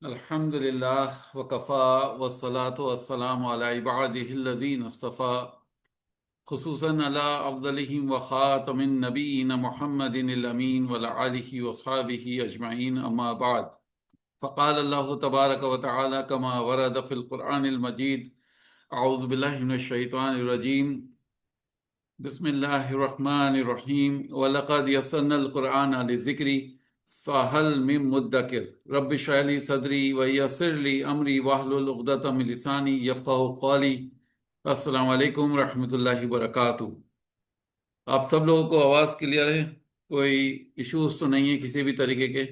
الحمد لله وكفى والصلاة والسلام على عباده الذين اصطفى خصوصا على أفضلهم وخاتم النبيين محمد الأمين وعلى آله وأصحابه أجمعين أما بعد فقال الله تبارك وتعالى كما ورد في القرآن المجيد أعوذ بالله من الشيطان الرجيم بسم الله الرحمن الرحيم وَلَقَدْ يَسَّرْنَا الْقُرْآنَ لِلذِّكْرِ فَهَلْ مِن مُدَّكِرٍ رب اشرح لي صدري ويسر لي أمري واحلل عقدة من لساني يفقهوا قولي السلام علیکم ورحمۃ اللہ وبرکاتہ۔ آپ سب لوگوں کو آواز کلیئر ہے؟ کوئی ایشوز تو نہیں ہے کسی بھی طریقے کے؟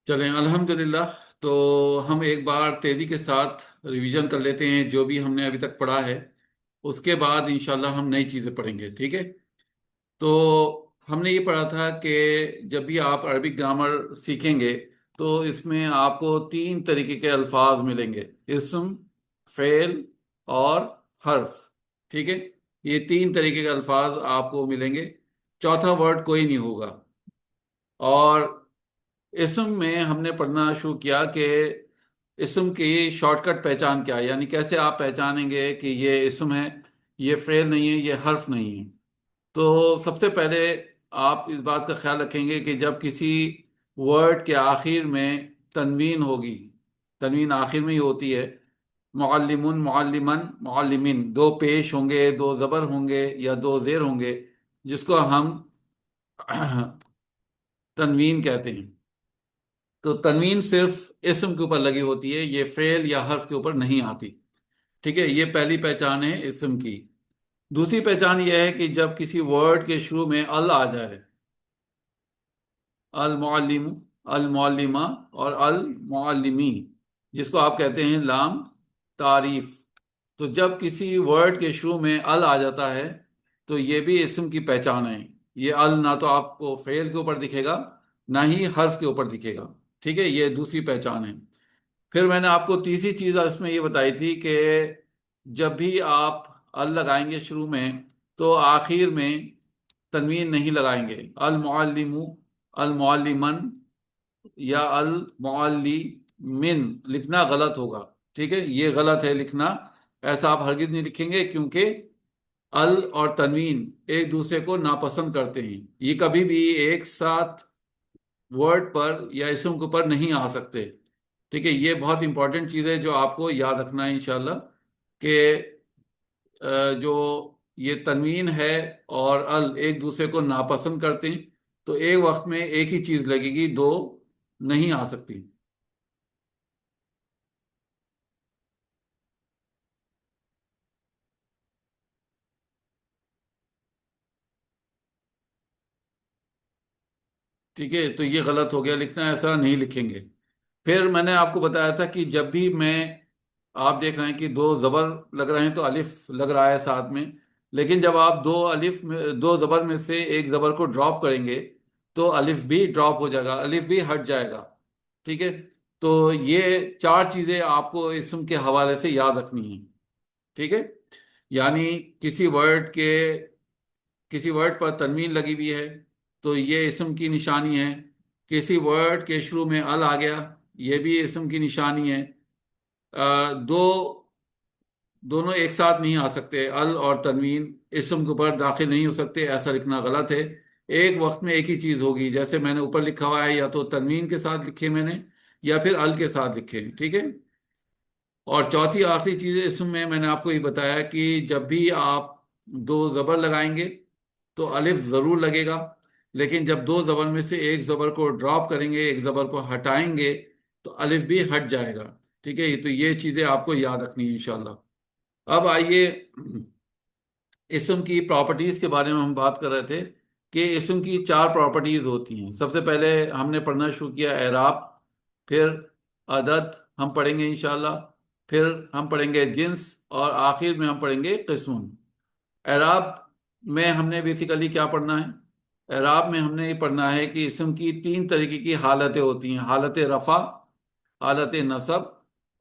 چلیں الحمدللہ۔ تو ہم ایک بار تیزی کے ساتھ ریویژن کر لیتے ہیں جو بھی ہم نے ابھی تک پڑھا ہے، اس کے بعد انشاءاللہ ہم نئی چیزیں پڑھیں گے، ٹھیک ہے؟ تو ہم نے یہ پڑھا تھا کہ جب بھی آپ عربک گرامر سیکھیں گے تو اس میں آپ کو تین طریقے کے الفاظ ملیں گے: اسم، فعل اور حرف، ٹھیک ہے؟ یہ تین طریقے کے الفاظ آپ کو ملیں گے، چوتھا ورڈ کوئی نہیں ہوگا۔ اور اسم میں ہم نے پڑھنا شروع کیا کہ اسم کی شارٹ کٹ پہچان کیا ہے، یعنی کیسے آپ پہچانیں گے کہ یہ اسم ہے، یہ فعل نہیں ہے، یہ حرف نہیں ہے۔ تو سب سے پہلے آپ اس بات کا خیال رکھیں گے کہ جب کسی ورڈ کے آخر میں تنوین ہوگی، تنوین آخر میں ہی ہوتی ہے، معلمن، معلمن، معلمین، دو پیش ہوں گے، دو زبر ہوں گے یا دو زیر ہوں گے، جس کو ہم تنوین کہتے ہیں۔ تو تنوین صرف اسم کے اوپر لگی ہوتی ہے، یہ فعل یا حرف کے اوپر نہیں آتی، ٹھیک ہے؟ یہ پہلی پہچان ہے اسم کی۔ دوسری پہچان یہ ہے کہ جب کسی ورڈ کے شروع میں ال آ جائے، المعلم، المعلمہ اور المعلمی، جس کو آپ کہتے ہیں لام تعریف، تو جب کسی ورڈ کے شروع میں ال آ جاتا ہے تو یہ بھی اسم کی پہچان ہے۔ یہ ال نہ تو آپ کو فعل کے اوپر دکھے گا نہ ہی حرف کے اوپر دکھے گا، ٹھیک ہے؟ یہ دوسری پہچان ہے۔ پھر میں نے آپ کو تیسری چیز اس میں یہ بتائی تھی کہ جب بھی آپ ال لگائیں گے شروع میں تو آخر میں تنوین نہیں لگائیں گے۔ المعلم، المعلمن یا المعلمن لکھنا غلط ہوگا، ٹھیک ہے؟ یہ غلط ہے لکھنا، ایسا آپ ہرگز نہیں لکھیں گے، کیونکہ ال اور تنوین ایک دوسرے کو ناپسند کرتے ہیں، یہ کبھی بھی ایک ساتھ ورڈ پر یا اسم کے اوپر نہیں آ سکتے، ٹھیک ہے؟ یہ بہت امپورٹنٹ چیز ہے جو آپ کو یاد رکھنا ہے انشاءاللہ، کہ جو یہ تنوین ہے اور ال ایک دوسرے کو ناپسند کرتے ہیں، تو ایک وقت میں ایک ہی چیز لگے گی، دو نہیں آ سکتی۔ ٹھیک ہے؟ تو یہ غلط ہو گیا لکھنا، ایسا نہیں لکھیں گے۔ پھر میں نے آپ کو بتایا تھا کہ جب بھی آپ دیکھ رہے ہیں کہ دو زبر لگ رہے ہیں تو الف لگ رہا ہے ساتھ میں، لیکن جب آپ دو زبر میں سے ایک زبر کو ڈراپ کریں گے تو الف بھی ڈراپ ہو جائے گا، الف بھی ہٹ جائے گا، ٹھیک ہے؟ تو یہ چار چیزیں آپ کو اسم کے حوالے سے یاد رکھنی ہیں، ٹھیک ہے؟ یعنی کسی ورڈ پر تنوین لگی ہوئی ہے تو یہ اسم کی نشانی ہے، کسی ورڈ کے شروع میں ال آ گیا، یہ بھی اسم کی نشانی ہے۔ دونوں ایک ساتھ نہیں آ سکتے، ال اور تنوین اسم کے اوپر داخل نہیں ہو سکتے، ایسا لکھنا غلط ہے۔ ایک وقت میں ایک ہی چیز ہوگی، جیسے میں نے اوپر لکھا ہوا ہے، یا تو تنوین کے ساتھ لکھے میں نے یا پھر ال کے ساتھ لکھے، ٹھیک ہے؟ اور چوتھی آخری چیز اسم میں نے آپ کو یہ بتایا کہ جب بھی آپ دو زبر لگائیں گے تو الف ضرور لگے گا، لیکن جب دو زبر میں سے ایک زبر کو ڈراپ کریں گے، ایک زبر کو ہٹائیں گے، تو الف بھی ہٹ جائے گا، ٹھیک ہے؟ تو یہ چیزیں آپ کو یاد رکھنی ہے انشاءاللہ۔ اب آئیے اسم کی پراپرٹیز کے بارے میں ہم بات کر رہے تھے کہ اسم کی چار پراپرٹیز ہوتی ہیں۔ سب سے پہلے ہم نے پڑھنا شروع کیا اعراب، پھر عدد ہم پڑھیں گے انشاءاللہ، پھر ہم پڑھیں گے جنس، اور آخر میں ہم پڑھیں گے قسم۔ اعراب میں ہم نے بیسیکلی کیا پڑھنا ہے؟ اعراب میں ہم نے یہ پڑھنا ہے کہ اسم کی تین طریقے کی حالتیں ہوتی ہیں: حالت رفع، حالت نصب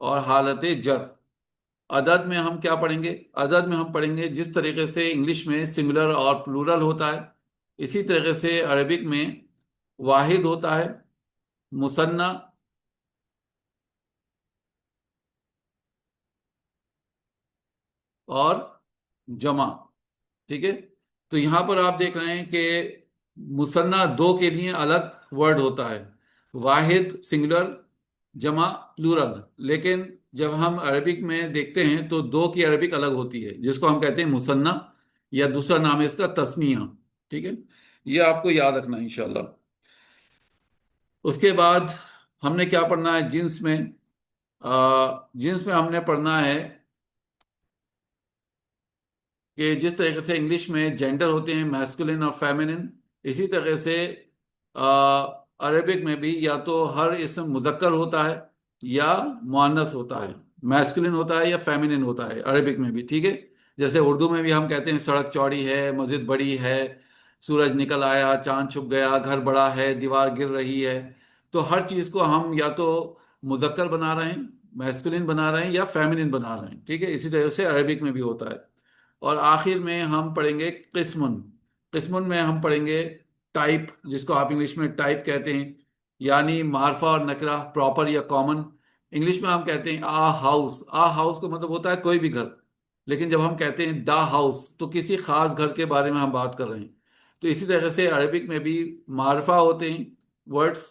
اور حالت جر۔ عدد میں ہم کیا پڑھیں گے؟ عدد میں ہم پڑھیں گے جس طریقے سے انگلش میں سنگولر اور پلورل ہوتا ہے، اسی طریقے سے عربک میں واحد ہوتا ہے، مثنی اور جمع، ٹھیک ہے؟ تو یہاں پر آپ دیکھ رہے ہیں کہ مثنیٰ دو کے لیے الگ ورڈ ہوتا ہے، واحد سنگولر، جمع پلورل، لیکن جب ہم عربک میں دیکھتے ہیں تو دو کی عربک الگ ہوتی ہے جس کو ہم کہتے ہیں مثنیٰ، یا دوسرا نام ہے اس کا تثنیہ، ٹھیک ہے؟ یہ آپ کو یاد رکھنا ہے انشاءاللہ۔ اس کے بعد ہم نے کیا پڑھنا ہے جنس میں؟ جنس میں ہم نے پڑھنا ہے کہ جس طریقے سے انگلش میں جینڈر ہوتے ہیں میسکولن اور فیمنن، اسی طریقے سے عربک میں بھی یا تو ہر اسم مذکر ہوتا ہے یا مؤنث ہوتا ہے، میسکولن ہوتا ہے یا فیمنن ہوتا ہے عربک میں بھی، ٹھیک ہے؟ جیسے اردو میں بھی ہم کہتے ہیں سڑک چوڑی ہے، مسجد بڑی ہے، سورج نکل آیا، چاند چھپ گیا، گھر بڑا ہے، دیوار گر رہی ہے۔ تو ہر چیز کو ہم یا تو مذکر بنا رہے ہیں، میسکولن بنا رہے ہیں، یا فیمنن بنا رہے ہیں، ٹھیک ہے؟ اسی طرح سے عربک میں بھی ہوتا ہے۔ اور آخر میں ہم پڑھیں گے قسمن۔ قسمن میں ہم پڑھیں گے ٹائپ، جس کو آپ انگلش میں ٹائپ کہتے ہیں، یعنی معرفہ اور نکرہ، پراپر یا کامن۔ انگلش میں ہم کہتے ہیں ہاؤس، ہاؤس کا مطلب ہوتا ہے کوئی بھی گھر، لیکن جب ہم کہتے ہیں دا ہاؤس تو کسی خاص گھر کے بارے میں ہم بات کر رہے ہیں۔ تو اسی طرح سے عربک میں بھی معرفہ ہوتے ہیں ورڈز،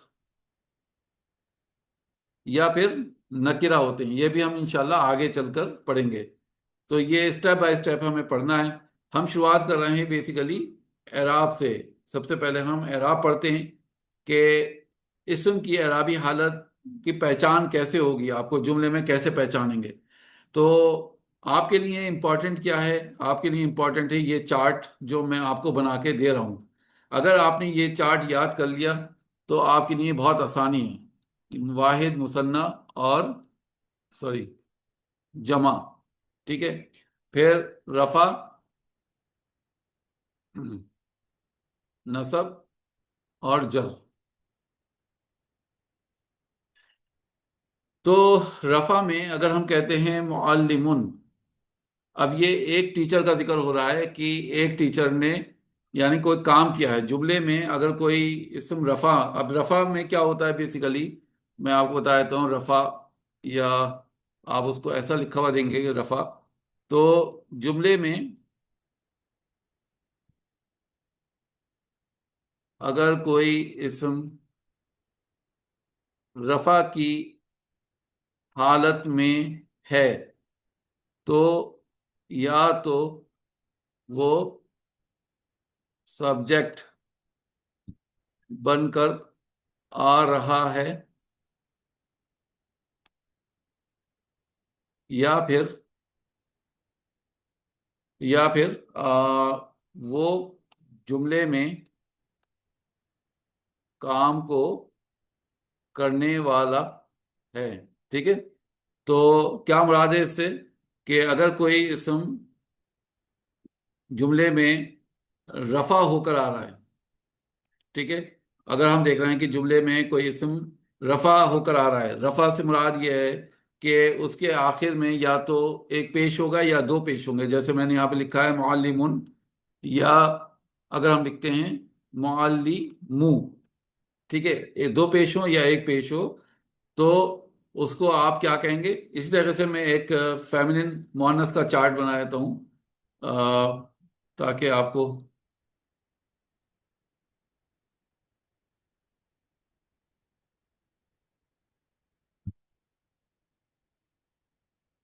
یا پھر نکرہ ہوتے ہیں، یہ بھی ہم انشاءاللہ آگے چل کر پڑھیں گے۔ تو یہ اسٹیپ بائی اسٹیپ ہمیں پڑھنا ہے۔ ہم شروعات کر رہے ہیں بیسیکلی اعراب سے۔ سب سے پہلے ہم اعراب پڑھتے ہیں کہ اسم کی اعرابی حالت کی پہچان کیسے ہوگی، آپ کو جملے میں کیسے پہچانیں گے۔ تو آپ کے لیے امپورٹنٹ کیا ہے؟ آپ کے لیے امپورٹنٹ ہے یہ چارٹ جو میں آپ کو بنا کے دے رہا ہوں۔ اگر آپ نے یہ چارٹ یاد کر لیا تو آپ کے لیے بہت آسانی ہے، واحد، مثنیٰ اور سوری جمع، ٹھیک ہے؟ پھر رفع، نصب اور جر۔ تو رفع میں اگر ہم کہتے ہیں معلمن، اب یہ ایک ٹیچر کا ذکر ہو رہا ہے کہ ایک ٹیچر نے یعنی کوئی کام کیا ہے۔ جملے میں اگر کوئی اسم رفع، اب رفع میں کیا ہوتا ہے بیسیکلی میں آپ کو بتا دیتا ہوں۔ رفع، یا آپ اس کو ایسا لکھا ہوا دیں گے کہ رفع، تو جملے میں اگر کوئی اسم رفع کی حالت میں ہے تو یا تو وہ سبجیکٹ بن کر آ رہا ہے، یا پھر وہ جملے میں کام کو کرنے والا ہے، ٹھیک ہے؟ تو کیا مراد ہے اس سے؟ کہ اگر کوئی اسم جملے میں رفع ہو کر آ رہا ہے، ٹھیک ہے؟ اگر ہم دیکھ رہے ہیں کہ جملے میں کوئی اسم رفع ہو کر آ رہا ہے، رفع سے مراد یہ ہے کہ اس کے آخر میں یا تو ایک پیش ہوگا یا دو پیش ہوں گے، جیسے میں نے یہاں پہ لکھا ہے معلمون، یا اگر ہم لکھتے ہیں معلمو، ٹھیک ہے؟ یہ دو پیش ہو یا ایک پیش ہو تو اس کو آپ کیا کہیں گے؟ اسی طرح سے میں ایک فیمنن مؤنث کا چارٹ بنا دیتا ہوں تاکہ آپ کو،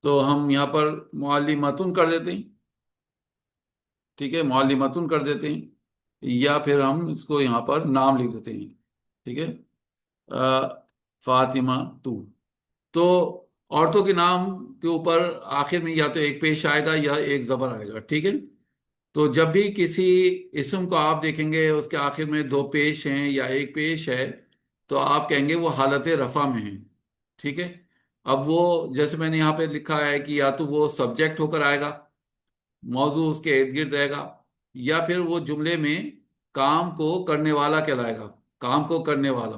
تو ہم یہاں پر معلمتن کر دیتے ہیں، ٹھیک ہے؟ معلمتن کر دیتے ہیں، یا پھر ہم اس کو یہاں پر نام لکھ دیتے ہیں، ٹھیک ہے؟ آ، فاطمہ تو عورتوں کے نام کے اوپر آخر میں یا تو ایک پیش آئے گا یا ایک زبر آئے گا، ٹھیک ہے؟ تو جب بھی کسی اسم کو آپ دیکھیں گے اس کے آخر میں دو پیش ہیں یا ایک پیش ہے تو آپ کہیں گے وہ حالت رفع میں ہیں، ٹھیک ہے؟ اب وہ جیسے میں نے یہاں پہ لکھا ہے کہ یا تو وہ سبجیکٹ ہو کر آئے گا، موضوع اس کے ارد گرد رہے گا، یا پھر وہ جملے میں کام کو کرنے والا کہلائے گا، کام کو کرنے والا،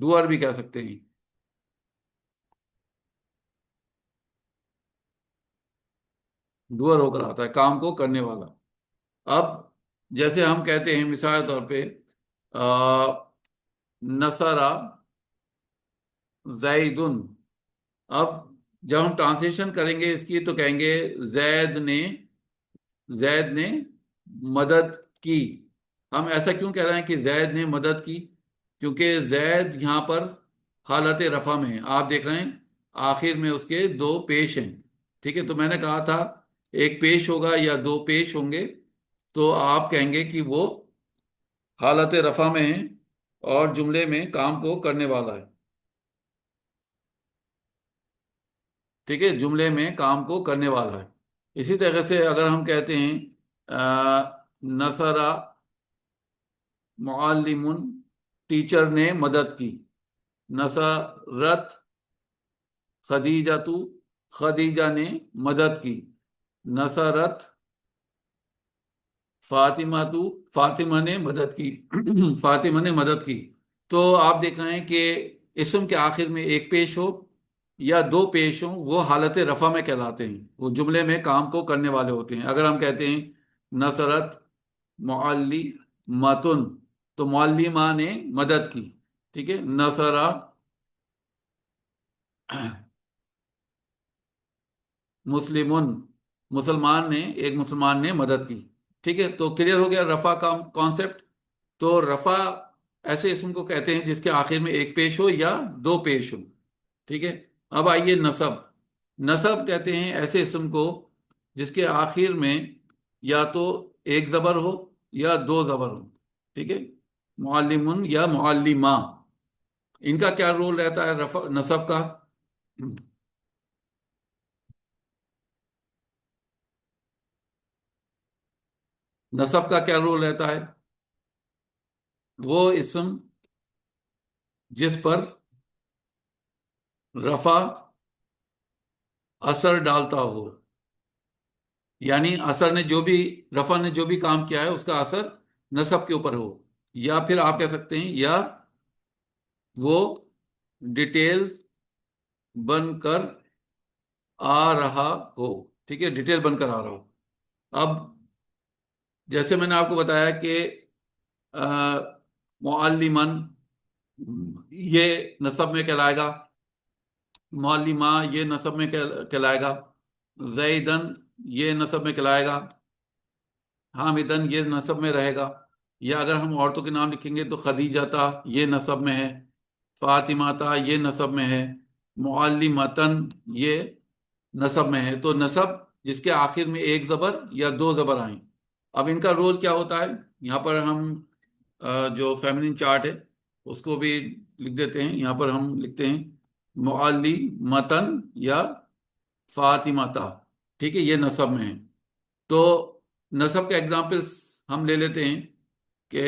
ڈوئر بھی کہہ سکتے ہیں، ڈوئر ہو کر آتا ہے، کام کو کرنے والا۔ اب جیسے ہم کہتے ہیں مثال کے طور پہ نصرا زیدن، اب جب ہم ٹرانسلیشن کریں گے اس کی تو کہیں گے زید نے مدد کی۔ ہم ایسا کیوں کہہ رہے ہیں کہ زید نے مدد کی؟ کیونکہ زید یہاں پر حالت رفع میں ہے، آپ دیکھ رہے ہیں آخر میں اس کے دو پیش ہیں، ٹھیک ہے؟ تو میں نے کہا تھا ایک پیش ہوگا یا دو پیش ہوں گے تو آپ کہیں گے کہ وہ حالت رفع میں ہے اور جملے میں کام کو کرنے والا ہے، ٹھیک ہے؟ جملے میں کام کو کرنے والا ہے۔ اسی طرح سے اگر ہم کہتے ہیں نصرا معلم، ٹیچر نے مدد کی، نصرت خدیجہ تو، خدیجہ نے مدد کی، نصرت فاطمہ تو، فاطمہ نے مدد کی فاطمہ نے مدد کی۔ تو آپ دیکھ رہے ہیں کہ اسم کے آخر میں ایک پیش ہو یا دو پیش ہوں، وہ حالت رفع میں کہلاتے ہیں، وہ جملے میں کام کو کرنے والے ہوتے ہیں۔ اگر ہم کہتے ہیں نصرت معلمۃن، تو معلمہ نے مدد کی، ٹھیک ہے؟ نصرہ مسلمن، ایک مسلمان نے مدد کی، ٹھیک ہے؟ تو کلیئر ہو گیا رفع کا کانسیپٹ۔ تو رفع ایسے اسم کو کہتے ہیں جس کے آخر میں ایک پیش ہو یا دو پیش ہو، ٹھیک ہے؟ اب آئیے نصب، نصب کہتے ہیں ایسے اسم کو جس کے آخر میں یا تو ایک زبر ہو یا دو زبر ہو، ٹھیک ہے؟ معلمن یا معلمہ، ان کا کیا رول رہتا ہے نصب کا؟ نصب کا کیا رول رہتا ہے؟ وہ اسم جس پر رفع اثر ڈالتا ہو، یعنی اثر نے جو بھی، رفع نے جو بھی کام کیا ہے اس کا اثر نصب کے اوپر ہو، یا پھر آپ کہہ سکتے ہیں یا وہ ڈیٹیل بن کر آ رہا ہو، ٹھیک ہے؟ ڈیٹیل بن کر آ رہا ہو۔ اب جیسے میں نے آپ کو بتایا کہ معلمن یہ نصب میں کہلائے گا، معلمہ یہ نصب میں کہلائے گا، زیدن یہ نصب میں کہلائے گا، حامدن یہ نصب میں رہے گا، یا اگر ہم عورتوں کے نام لکھیں گے تو خدیجہ تا یہ نصب میں ہے، فاطمہ تا یہ نصب میں ہے، معلمتن یہ نصب میں ہے۔ تو نصب جس کے آخر میں ایک زبر یا دو زبر آئیں، اب ان کا رول کیا ہوتا ہے؟ یہاں پر ہم جو فیمنن چارٹ ہے اس کو بھی لکھ دیتے ہیں، یہاں پر ہم لکھتے ہیں معلمتن یا فاطمتا، ٹھیک ہے؟ یہ نصب میں ہے۔ تو نصب کے ایگزامپلس ہم لے لیتے ہیں کہ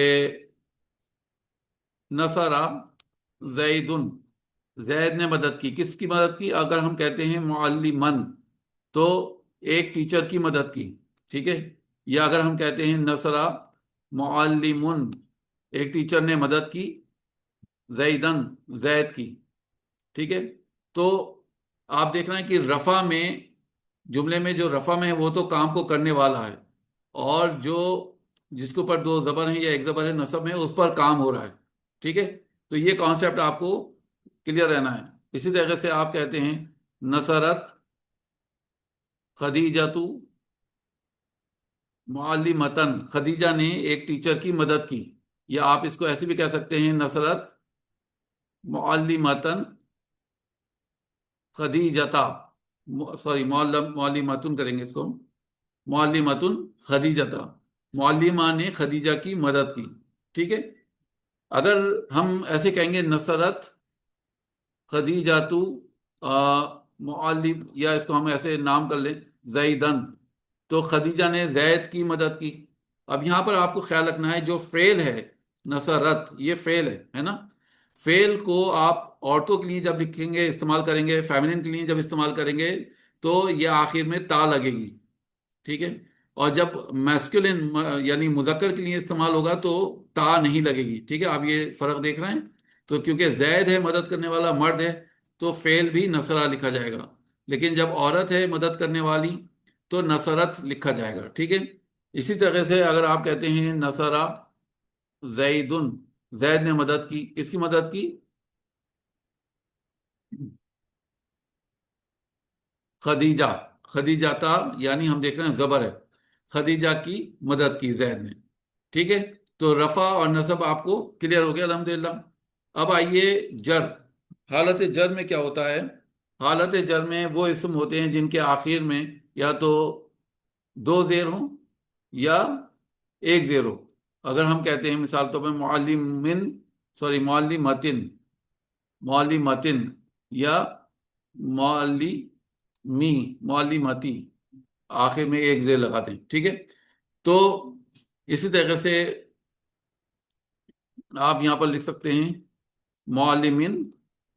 نصرا زیدن، زید نے مدد کی، کس کی مدد کی؟ اگر ہم کہتے ہیں معلمن تو ایک ٹیچر کی مدد کی، ٹھیک ہے؟ یا اگر ہم کہتے ہیں نصرا معلمن، ایک ٹیچر نے مدد کی زیدن، زید کی، ٹھیک ہے؟ تو آپ دیکھ رہے ہیں کہ رفع میں، جملے میں جو رفع میں ہے وہ تو کام کو کرنے والا ہے، اور جو جس کے اوپر دو زبر ہیں یا ایک زبر ہے نصب میں، اس پر کام ہو رہا ہے، ٹھیک ہے؟ تو یہ کانسیپٹ آپ کو کلیئر رہنا ہے۔ اسی طریقے سے آپ کہتے ہیں نصرت خدیجہ تو معلمتن، خدیجہ نے ایک ٹیچر کی مدد کی، یا آپ اس کو ایسے بھی کہہ سکتے ہیں نصرت معلمتن خدیجتا، سوری معلمتن کریں گے اس کو، معلمتن خدیجتا، معلمہ نے خدیجہ کی مدد کی، ٹھیک ہے؟ اگر ہم ایسے کہیں گے نصرت خدیجہ تو معلم، یا اس کو ہم ایسے نام کر لیں زیدن، تو خدیجہ نے زید کی مدد کی۔ اب یہاں پر آپ کو خیال رکھنا ہے جو فعل ہے نصرت، یہ فعل ہے نا؟ فعل کو آپ عورتوں کے لیے جب لکھیں گے، استعمال کریں گے، فیمنن کے لیے جب استعمال کریں گے تو یہ آخر میں تا لگے گی، ٹھیک ہے؟ اور جب میسکولن یعنی مذکر کے لیے استعمال ہوگا تو تا نہیں لگے گی، ٹھیک ہے؟ آپ یہ فرق دیکھ رہے ہیں؟ تو کیونکہ زید ہے مدد کرنے والا، مرد ہے، تو فعل بھی نصرہ لکھا جائے گا، لیکن جب عورت ہے مدد کرنے والی تو نصرت لکھا جائے گا، ٹھیک ہے؟ اسی طرح سے اگر آپ کہتے ہیں نصرہ زیدن، زید نے مدد کی، کس کی مدد کی؟ خدیجہ، خدیجہ تھا، یعنی ہم دیکھ رہے ہیں زبر ہے، خدیجہ کی مدد کی زید نے، ٹھیک ہے؟ تو رفع اور نصب آپ کو کلیئر ہو گیا الحمدللہ۔ اب آئیے جر، حالت جر میں کیا ہوتا ہے؟ حالت جر میں وہ اسم ہوتے ہیں جن کے آخر میں یا تو دو زیر ہوں یا ایک زیر ہو۔ اگر ہم کہتے ہیں مثال طور پہ معلمن، سوری معلمتن، معلمتن، یا معلمی، معلمتی، آخر میں ایک زیر لگاتے ہیں، ٹھیک ہے؟ تو اسی طریقے سے آپ یہاں پر لکھ سکتے ہیں معلمین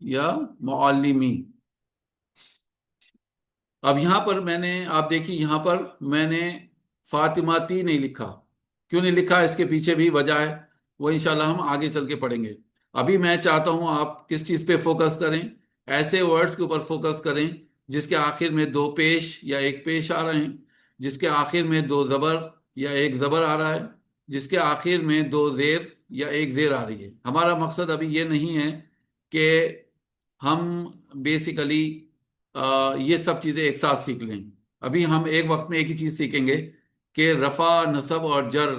یا معلمی۔ اب یہاں پر میں نے، آپ دیکھیے یہاں پر میں نے فاطماتی نہیں لکھا، کیوں نہیں لکھا؟ اس کے پیچھے بھی وجہ ہے، وہ انشاءاللہ ہم آگے چل کے پڑھیں گے۔ ابھی میں چاہتا ہوں آپ کس چیز پہ فوکس کریں؟ ایسے ورڈز کے اوپر فوکس کریں جس کے آخر میں دو پیش یا ایک پیش آ رہے ہیں، جس کے آخر میں دو زبر یا ایک زبر آ رہا ہے، جس کے آخر میں دو زیر یا ایک زیر آ رہی ہے۔ ہمارا مقصد ابھی یہ نہیں ہے کہ ہم بیسیکلی یہ سب چیزیں ایک ساتھ سیکھ لیں۔ ابھی ہم ایک وقت میں ایک ہی چیز سیکھیں گے کہ رفع، نصب اور جر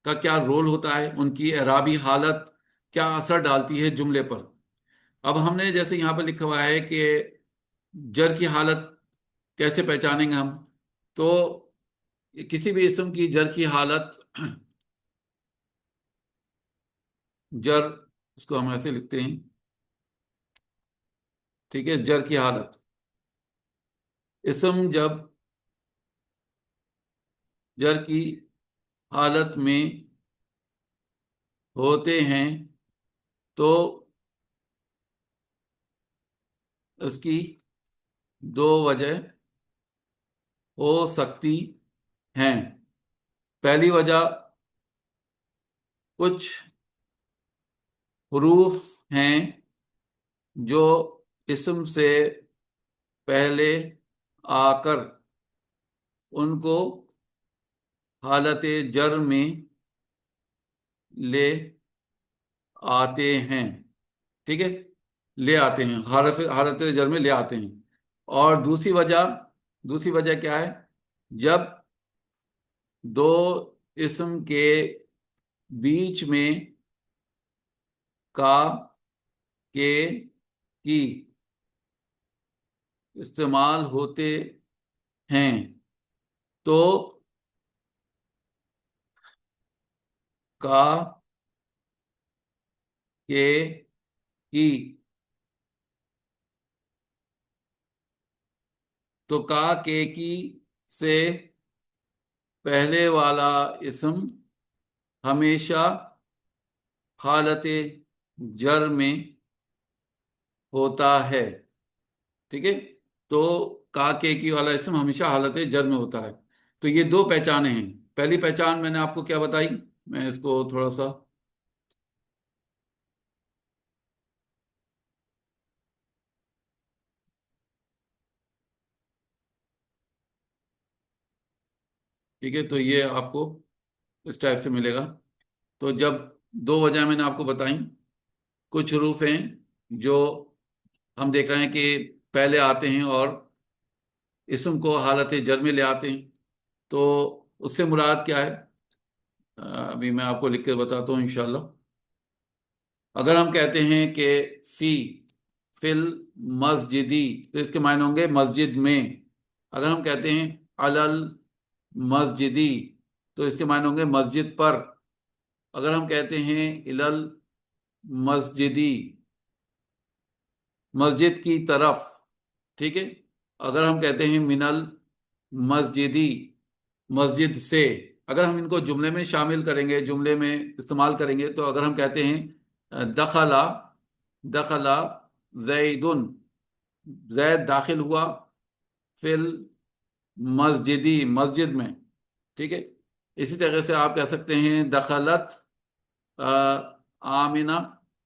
کا کیا رول ہوتا ہے، ان کی اعرابی حالت کیا اثر ڈالتی ہے جملے پر۔ اب ہم نے جیسے یہاں پہ لکھا ہوا ہے کہ جر کی حالت کیسے پہچانیں گے ہم، تو کسی بھی اسم کی جر کی حالت، جر اس کو ہم ایسے لکھتے ہیں، ٹھیک ہے؟ جر کی حالت، اسم جب جر کی حالت میں ہوتے ہیں تو اس کی دو وجہ ہو سکتی ہیں۔ پہلی وجہ، کچھ حروف ہیں جو اسم سے پہلے آ کر ان کو حالت جر میں لے آتے ہیں، ٹھیک ہے؟ لے آتے ہیں، حالت جر میں لے آتے ہیں۔ اور دوسری وجہ کیا ہے؟ جب دو اسم کے بیچ میں کا، کے، کی استعمال ہوتے ہیں تو کا، کے، کی، تو کا، کے، کی سے پہلے والا اسم ہمیشہ حالت جر میں ہوتا ہے، ٹھیک ہے؟ تو کا، کے، کی والا اسم ہمیشہ حالت جر میں ہوتا ہے۔ تو یہ دو پہچانیں ہیں۔ پہلی پہچان میں نے آپ کو کیا بتائی؟ میں اس کو تھوڑا سا، ٹھیک ہے؟ تو یہ آپ کو اس ٹائپ سے ملے گا۔ تو جب دو وجہ میں نے آپ کو بتائیں، کچھ حروف ہیں جو ہم دیکھ رہے ہیں کہ پہلے آتے ہیں اور اسم کو حالت جر میں لے آتے ہیں، تو اس سے مراد کیا ہے؟ ابھی میں آپ کو لکھ کے بتاتا ہوں انشاءاللہ۔ اگر ہم کہتے ہیں کہ فی، فل مسجدی، تو اس کے معنی ہوں گے مسجد میں۔ اگر ہم کہتے ہیں علل مسجدی، تو اس کے معنی ہوں گے مسجد پر۔ اگر ہم کہتے ہیں الل مسجدی، مسجد کی طرف، ٹھیک ہے؟ اگر ہم کہتے ہیں منل مسجدی، مسجد سے، اگر ہم ان کو جملے میں شامل کریں گے، جملے میں استعمال کریں گے، تو اگر ہم کہتے ہیں دخلا، دخلا زیدن، زید داخل ہوا، فل مسجدی، مسجد میں، ٹھیک ہے، اسی طرح سے آپ کہہ سکتے ہیں دخلت آمینہ،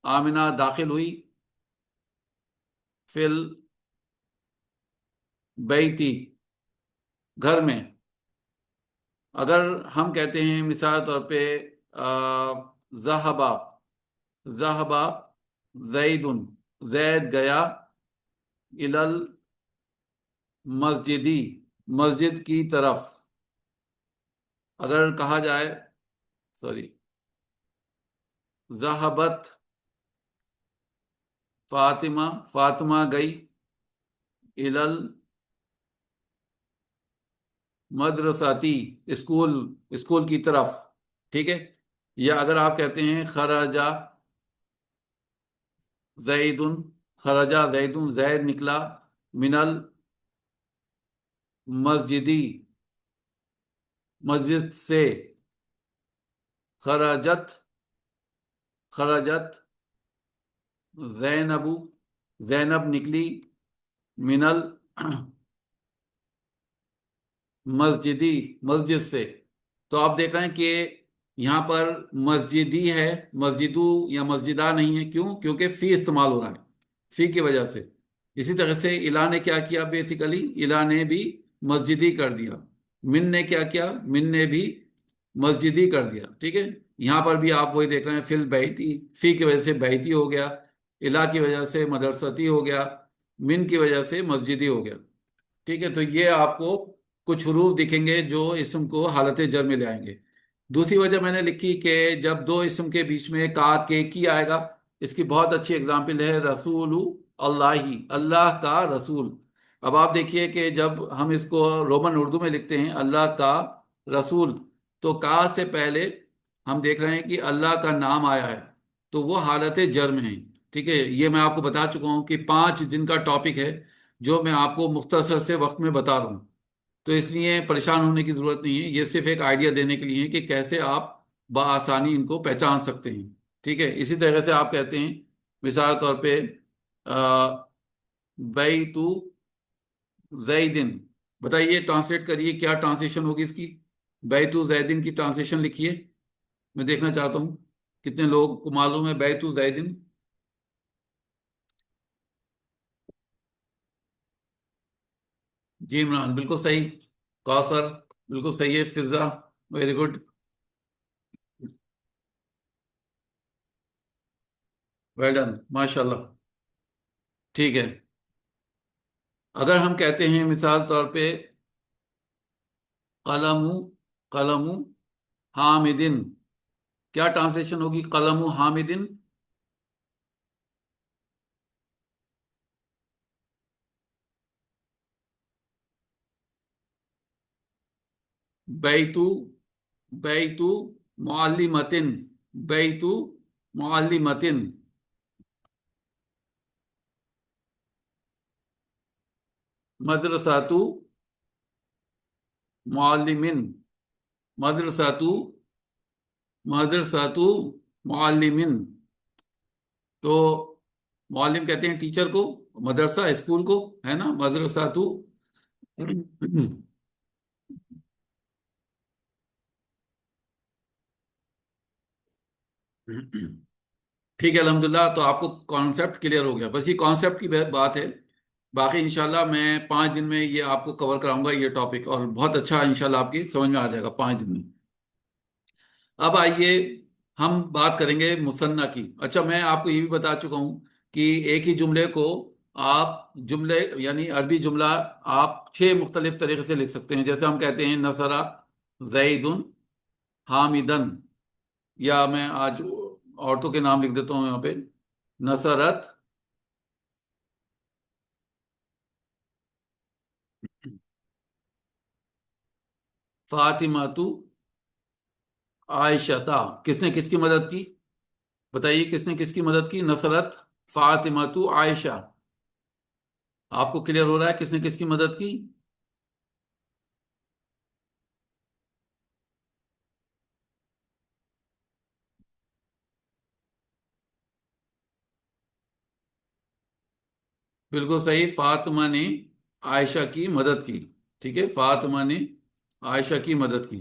آمینہ داخل ہوئی، فل بیتی، گھر میں۔ اگر ہم کہتے ہیں مثال طور پہ ذہبا، ذہبا زید، زید گیا، الل مسجدی، مسجد کی طرف۔ اگر کہا جائے، سوری، ذہبت فاطمہ، فاطمہ گئی، الل مدرساتی، اسکول، اسکول کی طرف، ٹھیک ہے۔ یا اگر آپ کہتے ہیں خرجا زید، خرجا زید، زید نکلا، من المسجدی، مسجد سے، خرجت، خرجت زینب، زینب نکلی، من المسجدی، مسجد سے۔ تو آپ دیکھ رہے ہیں کہ یہاں پر مسجدی ہے، مسجدو یا مسجدہ نہیں ہے، کیوں؟ کیونکہ فی استعمال ہو رہا ہے، فی کی وجہ سے۔ اسی طرح سے الہ نے کیا کیا، بیسیکلی الہ نے بھی مسجدی کر دیا، من نے کیا کیا، من نے بھی مسجدی کر دیا، ٹھیک ہے۔ یہاں پر بھی آپ وہی دیکھ رہے ہیں، فل بیتی، فی کی وجہ سے بیتی ہو گیا، الہ کی وجہ سے مدرستی ہو گیا، من کی وجہ سے مسجدی ہو گیا، ٹھیک ہے۔ تو یہ آپ کو کچھ حروف دکھیں گے جو اسم کو حالت جر میں لے آئیں گے۔ دوسری وجہ میں نے لکھی کہ جب دو اسم کے بیچ میں کا کے کی آئے گا، اس کی بہت اچھی اگزامپل ہے رسول اللہ، اللہ کا رسول۔ اب آپ دیکھیے کہ جب ہم اس کو رومن اردو میں لکھتے ہیں اللہ کا رسول، تو کا سے پہلے ہم دیکھ رہے ہیں کہ اللہ کا نام آیا ہے، تو وہ حالت جر میں ہے، ٹھیک ہے۔ یہ میں آپ کو بتا چکا ہوں کہ 5 دن کا ٹاپک ہے جو میں آپ کو مختصر سے وقت میں بتا رہا ہوں، تو اس لیے پریشان ہونے کی ضرورت نہیں ہے، یہ صرف ایک آئیڈیا دینے کے لیے ہے کہ کیسے آپ بآسانی ان کو پہچان سکتے ہیں، ٹھیک ہے۔ اسی طرح سے آپ کہتے ہیں مثال طور پہ بیت زیدن، بتائیے ٹرانسلیٹ کریے، کیا ٹرانسلیشن ہوگی اس کی؟ بیت زیدن کی ٹرانسلیشن لکھیے، میں دیکھنا چاہتا ہوں کتنے لوگ کو معلوم ہے بیت زیدن۔ جی عمران بالکل صحیح، کوثر بالکل صحیح ہے، فضا ویری گڈ، ویل ڈن، ماشاء اللہ، ٹھیک ہے۔ اگر ہم کہتے ہیں مثال طور پہ قلم، قلم حامدن، کیا ٹرانسلیشن ہوگی قلم حامدن؟ بیتو، بیتو معلمتن، بیتو معلمتن، مدرساتو معلمن، مدرساتو، مدرساتو معلمن۔ تو معلم کہتے ہیں ٹیچر کو، مدرسہ اسکول کو، ہے نا، مدرساتو۔ ٹھیک ہے، الحمدللہ، تو آپ کو کانسیپٹ کلیئر ہو گیا، بس یہ کانسیپٹ کی بات ہے، باقی انشاءاللہ میں 5 دن میں یہ آپ کو کور کراؤں گا یہ ٹاپک، اور بہت اچھا انشاءاللہ آپ کی سمجھ میں آ جائے گا 5 دن میں۔ اب آئیے ہم بات کریں گے مثنیٰ کی۔ اچھا، میں آپ کو یہ بھی بتا چکا ہوں کہ ایک ہی جملے کو آپ جملے یعنی عربی جملہ آپ 6 مختلف طریقے سے لکھ سکتے ہیں، جیسے ہم کہتے ہیں نصرہ زید حامدن، یا میں آج عورتوں کے نام لکھ دیتا ہوں یہاں پہ، نصرت فاطمہ تو عائشہ، کس نے کس کی مدد کی؟ بتائیے کس نے کس کی مدد کی؟ نصرت فاطمہ تو عائشہ، آپ کو کلیئر ہو رہا ہے کس نے کس کی مدد کی؟ بالکل صحیح، فاطمہ نے عائشہ کی مدد کی، ٹھیک ہے، فاطمہ نے عائشہ کی مدد کی۔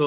تو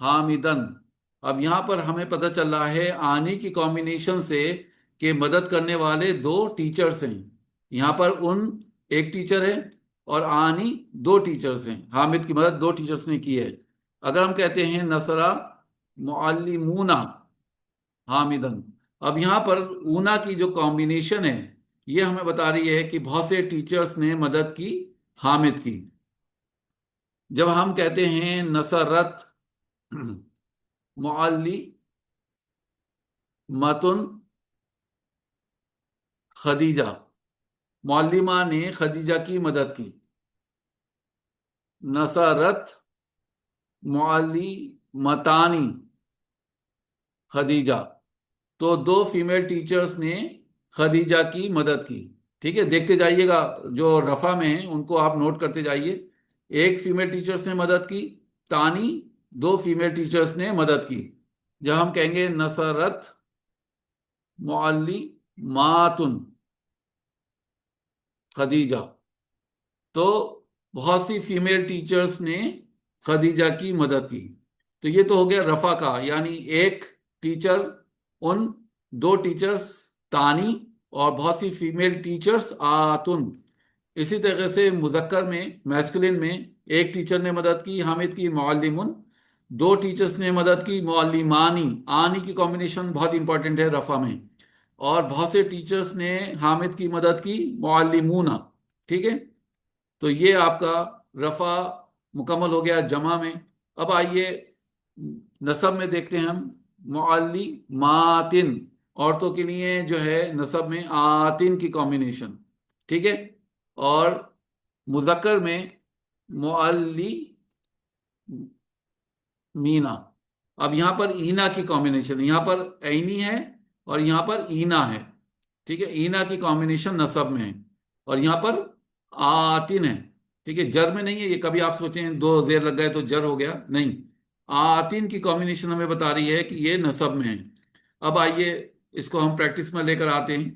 حامدن. اب یہاں پر ہمیں پتہ چل رہا ہے آنی کی کمبینیشن سے کہ مدد کرنے والے دو ٹیچرز ہیں. یہاں پر ان ایک ٹیچر ہے اور آنی دو ٹیچرز ہیں. حامد کی مدد دو ٹیچرز نے کی ہے. اگر ہم کہتے ہیں نصرہ معلمون حامدن، اب یہاں پر اونا کی جو کمبینیشن ہے یہ ہمیں بتا رہی ہے کہ بہت سے ٹیچرز نے مدد کی حامد کی. جب ہم کہتے ہیں نصرت معلی متن خدیجہ، معلمہ نے خدیجہ کی مدد کی. نصرت معلی متانی خدیجہ، تو دو فیمیل ٹیچرز نے خدیجہ کی مدد کی. ٹھیک ہے، دیکھتے جائیے گا جو رفع میں ہیں ان کو آپ نوٹ کرتے جائیے. ایک فیمیل ٹیچرز نے مدد کی، تانی دو فیمیل ٹیچرز نے مدد کی. جب ہم کہیں گے نصرت معلماتن خدیجہ، تو بہت سی فیمیل ٹیچرز نے خدیجہ کی مدد کی. تو یہ تو ہو گیا رفع کا، یعنی ایک ٹیچر ان دو ٹیچرز تانی اور بہت سی فیمیل ٹیچرز آتن. اسی طریقے سے مذکر میں میسکولین میں ایک ٹیچر نے مدد کی حامد کی معلمن، دو ٹیچرز نے مدد کی معلمانی. آنی کی کمبینیشن بہت امپورٹنٹ ہے رفع میں. اور بہت سے ٹیچرز نے حامد کی مدد کی معلمون. ٹھیک ہے، تو یہ آپ کا رفع مکمل ہو گیا جمع میں. اب آئیے نصب میں دیکھتے ہیں ہم معلماتن، عورتوں کے لیے جو ہے نصب میں آتن کی کمبینیشن. ٹھیک ہے، اور مذکر میں مینا. اب یہاں پر اینا کی کمبینیشن، یہاں پر عینی ہے اور یہاں پر اینا ہے. ٹھیک ہے، اینا کی کمبینیشن نصب میں ہے اور یہاں پر آتن ہے. ٹھیک ہے، جر میں نہیں ہے یہ. کبھی آپ سوچیں دو زیر لگ گئے تو جر ہو گیا، نہیں. آتن کی کمبینیشن ہمیں بتا رہی ہے کہ یہ نصب میں ہے. اب آئیے اس کو ہم پریکٹس میں لے کر آتے ہیں.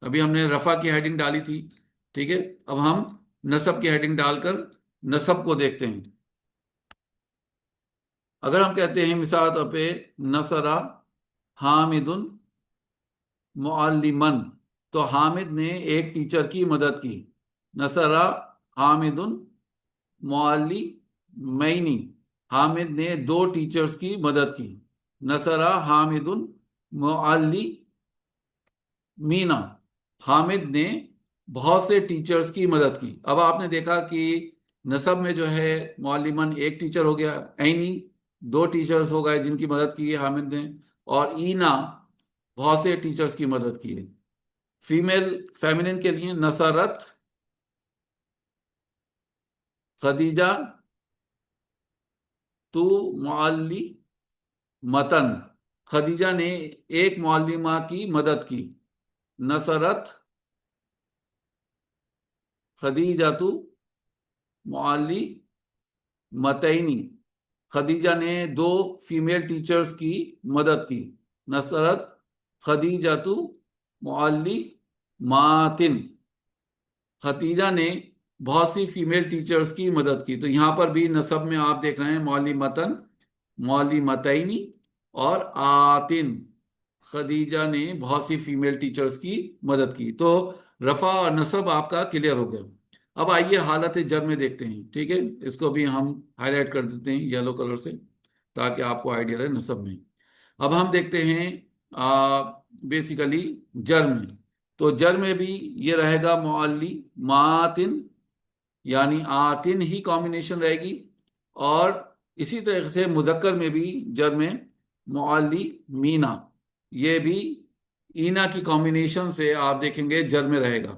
ابھی ہم نے رفع کی ہیڈنگ ڈالی تھی. ٹھیک ہے، اب ہم نصب کی ہیڈنگ ڈال کر نصب کو دیکھتے ہیں. اگر ہم کہتے ہیں مثال طور پہ نصرہ حامد معلمن، تو حامد نے ایک ٹیچر کی مدد کی. نصرہ حامد معلمین، حامد نے دو ٹیچرز کی مدد کی. نصرہ حامد معلمین، حامد نے بہت سے ٹیچرز کی مدد کی. اب آپ نے دیکھا کہ نصب میں جو ہے معلمن ایک ٹیچر ہو گیا، عینی دو ٹیچرز ہو گئے جن کی مدد کی ہے حامد نے، اور اینا بہت سے ٹیچرز کی مدد کی ہے. فیمنن کے لیے نصرت خدیجہ تو معلمتن، خدیجہ نے ایک معلمہ کی مدد کی. نصرت خدیجہ تو معلمتین، خدیجہ نے دو فیمیل ٹیچرز کی مدد کی. نصرت خدیجہ تو معلماتن، خدیجہ نے بہت سی فیمیل ٹیچرز کی مدد کی. تو یہاں پر بھی نصب میں آپ دیکھ رہے ہیں معلمتن معلمتین اور آتن، خدیجہ نے بہت سی فیمیل ٹیچرز کی مدد کی. تو رفع اور نصب آپ کا کلیئر ہو گیا. اب آئیے حالت جر میں دیکھتے ہیں. ٹھیک ہے، اس کو بھی ہم ہائی لائٹ کر دیتے ہیں یلو کلر سے تاکہ آپ کو آئیڈیا رہے نصب میں. اب ہم دیکھتے ہیں بیسیکلی جر میں. تو جر میں بھی یہ رہے گا معلماتن، یعنی آتن ہی کمبینیشن رہے گی. اور اسی طریقے سے مذکر میں بھی جر میں معلمینا، یہ بھی اینا کی کمبینیشن سے آپ دیکھیں گے جر میں رہے گا.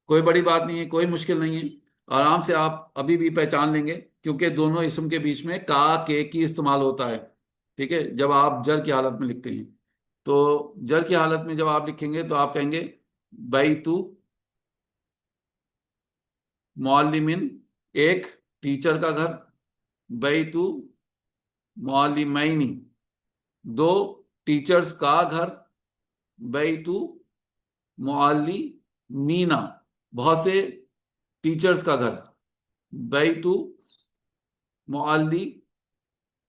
کوئی بڑی بات نہیں ہے، کوئی مشکل نہیں ہے، آرام سے آپ ابھی بھی پہچان لیں گے کیونکہ دونوں اسم کے بیچ میں کا کے کی استعمال ہوتا ہے. ٹھیک ہے، جب آپ جر کی حالت میں لکھتے ہیں تو جر کی حالت میں جب آپ لکھیں گے تو آپ کہیں گے بیتو معلمن، ایک ٹیچر کا گھر. بیتو معلمین، دو ٹیچرز کا گھر. بیتو معلمینا، بہت سے ٹیچرز کا گھر. بیتو معلمین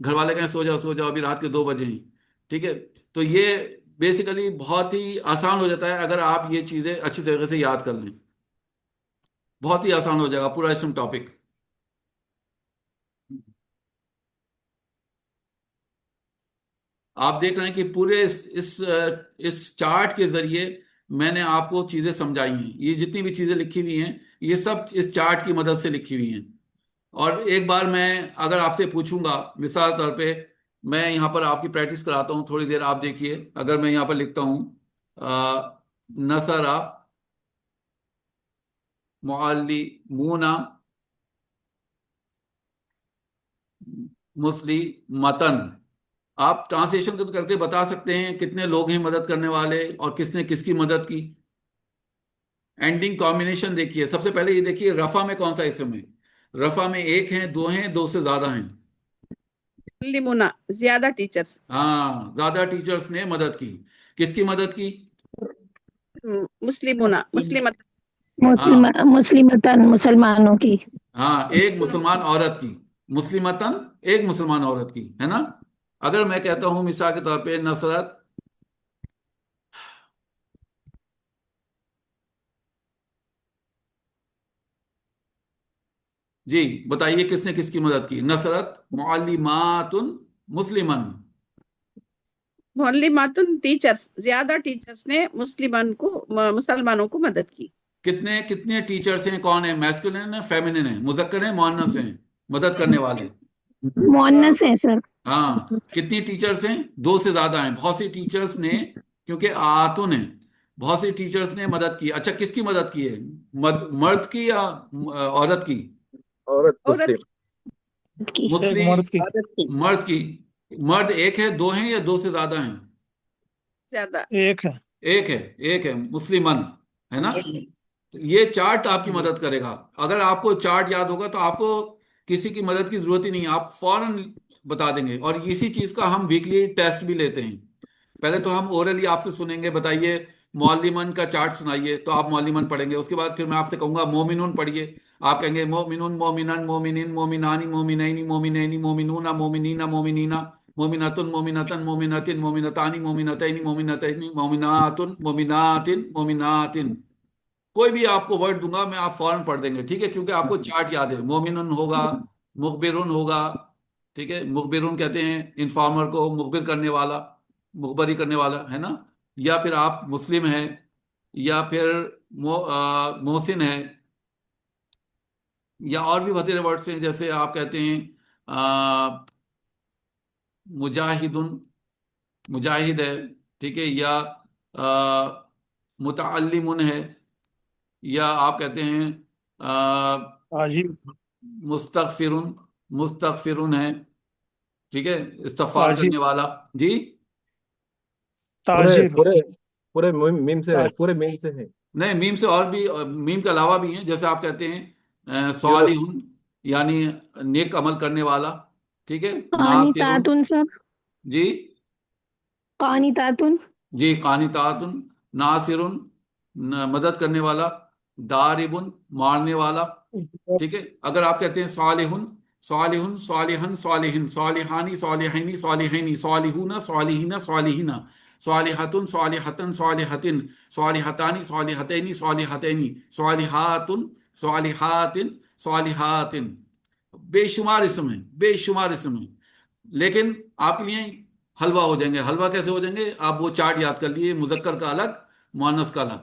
گھر والے کہیں سو جاؤ ابھی رات کے 2 بجے ہیں. ٹھیک ہے. تو یہ بیسیکلی بہت ہی آسان ہو جاتا ہے اگر آپ یہ چیزیں اچھی طریقے سے یاد کر لیں. بہت ہی آسان ہو جائے گا پورا اسم ٹاپک. آپ دیکھ رہے ہیں کہ پورے اس چارٹ کے ذریعے میں نے آپ کو چیزیں سمجھائی ہیں. یہ جتنی بھی چیزیں لکھی ہوئی ہیں یہ سب اس چارٹ کی مدد سے لکھی ہوئی ہیں. اور ایک بار میں اگر آپ سے پوچھوں گا مثال طور پہ میں یہاں پر آپ کی پریکٹس کراتا ہوں تھوڑی دیر آپ دیکھیے. اگر میں یہاں پر لکھتا ہوں نصرہ معلمون مسلمتن. آپ ٹرانسلیشن کر کے بتا سکتے ہیں کتنے لوگ ہیں مدد کرنے والے اور کس نے کس کی مدد کی. اینڈنگ کمبینیشن دیکھیے. سب سے پہلے یہ دیکھیے رفع میں کون سا اسم ہے. رفع میں ایک ہیں، دو ہیں، دو سے زیادہ ہیں. معلمونا زیادہ ٹیچرس. ہاں زیادہ ٹیچرز نے مدد کی. کس کی مدد کی؟ مسلمونا مسلمت. ہاں مسلمتن مسلمانوں کی. ہاں ایک مسلمان عورت کی. مسلمتن ایک مسلمان عورت کی ہے نا. اگر میں کہتا ہوں مثال کے طور پہ نصرت جی بتائیے کس نے کس کی مدد کی. نصرت معلمات مسلمن. معلماتن ٹیچرس زیادہ ٹیچرس نے مسلمانوں کو مدد کی. کتنے کتنے ٹیچرز ہیں؟ کون ہیں؟ میسکولین ہیں، فیمینن ہیں، مذکر ہیں، مؤنث ہیں مدد کرنے والے؟ مؤنث ہیں سر. ہاں. کتنی ٹیچرز ہیں؟ 2 سے زیادہ ہیں. بہت سی ٹیچرز نے کیونکہ آتن ہیں بہت سی ٹیچرز نے مدد کی. اچھا کس کی مدد کی ہے؟ مرد کی یا عورت کی؟ عورت عورت مسلم. کی. مسلم مرد کی. عورت کی مرد کی. مرد ایک ہے، دو ہیں یا 2 سے زیادہ ہیں؟ زیادہ. ایک ہے. ایک ہے مسلمن ہے نا. یہ چارٹ آپ کی مدد کرے گا. اگر آپ کو چارٹ یاد ہوگا تو آپ کو کسی کی مدد کی ضرورت ہی نہیں ہے، آپ فوراً بتا دیں گے. اور اسی چیز کا ہم ویکلی ٹیسٹ بھی لیتے ہیں. پہلے تو ہم اورلی آپ سے سنیں گے بتائیے معلمن کا چارٹ سنائیے تو آپ معلمن پڑھیں گے. اس کے بعد پھر میں آپ سے کہوں گا مومنون پڑھیے. آپ کہیں گے مومنون مومنن مومنین مومنانی مومنین مومنین مومنون مومنین مومنینا مومنتن مومنتن مومنتن مومنتانی مومنتین مومنتین مومنات مومناتن مومناتن. کوئی بھی آپ کو ورڈ دوں گا میں آپ فوراً پڑھ دیں گے. ٹھیک ہے کیونکہ آپ کو چارٹ یاد ہے. مومنن ہوگا، مخبرن ہوگا. ٹھیک ہے مخبرن کہتے ہیں انفارمر کو، مخبر کرنے والا، مخبری کرنے والا ہے نا. یا پھر آپ مسلم ہیں یا پھر محسن ہے یا اور بھی بہت سارے ورڈس ہیں جیسے آپ کہتے ہیں مجاہدن مجاہد ہے. ٹھیک ہے یا متعلمن ہے یا آپ کہتے ہیں عاجب. مستغفرن مستغفرن ہے. ٹھیک ہے استغفار عاجب. کرنے والا. جی پورے تاجر. پورے پورے میم سے ہے، تاجر. پورے میم سے ہے. نہیں میم سے اور بھی میم کے علاوہ بھی ہیں جیسے آپ کہتے ہیں جو صالحن یعنی نیک عمل کرنے والا. ٹھیک ہے ناصرن. قانتاتن سر. جی قانتاتن. جی قانتاتن. ناصرن مدد کرنے والا. داربن مارنے والا. ٹھیک ہے اگر آپ کہتے ہیں صالحن صالحن صالحن صالحن صالحانی صالحینی صالحینی صالحون صالحین صالحین صالحتن صالحتن صالحتن صالحتانی صالحتینی صالحتینی صالحاتن صالحاتن صالحاتن. بے شمار اسم ہیں، بے شمار اسم ہیں. لیکن آپ کے لیے حلوہ ہو جائیں گے. حلوہ کیسے ہو جائیں گے؟ آپ وہ چارٹ یاد کر لیے، مذکر کا الگ مؤنث کا الگ.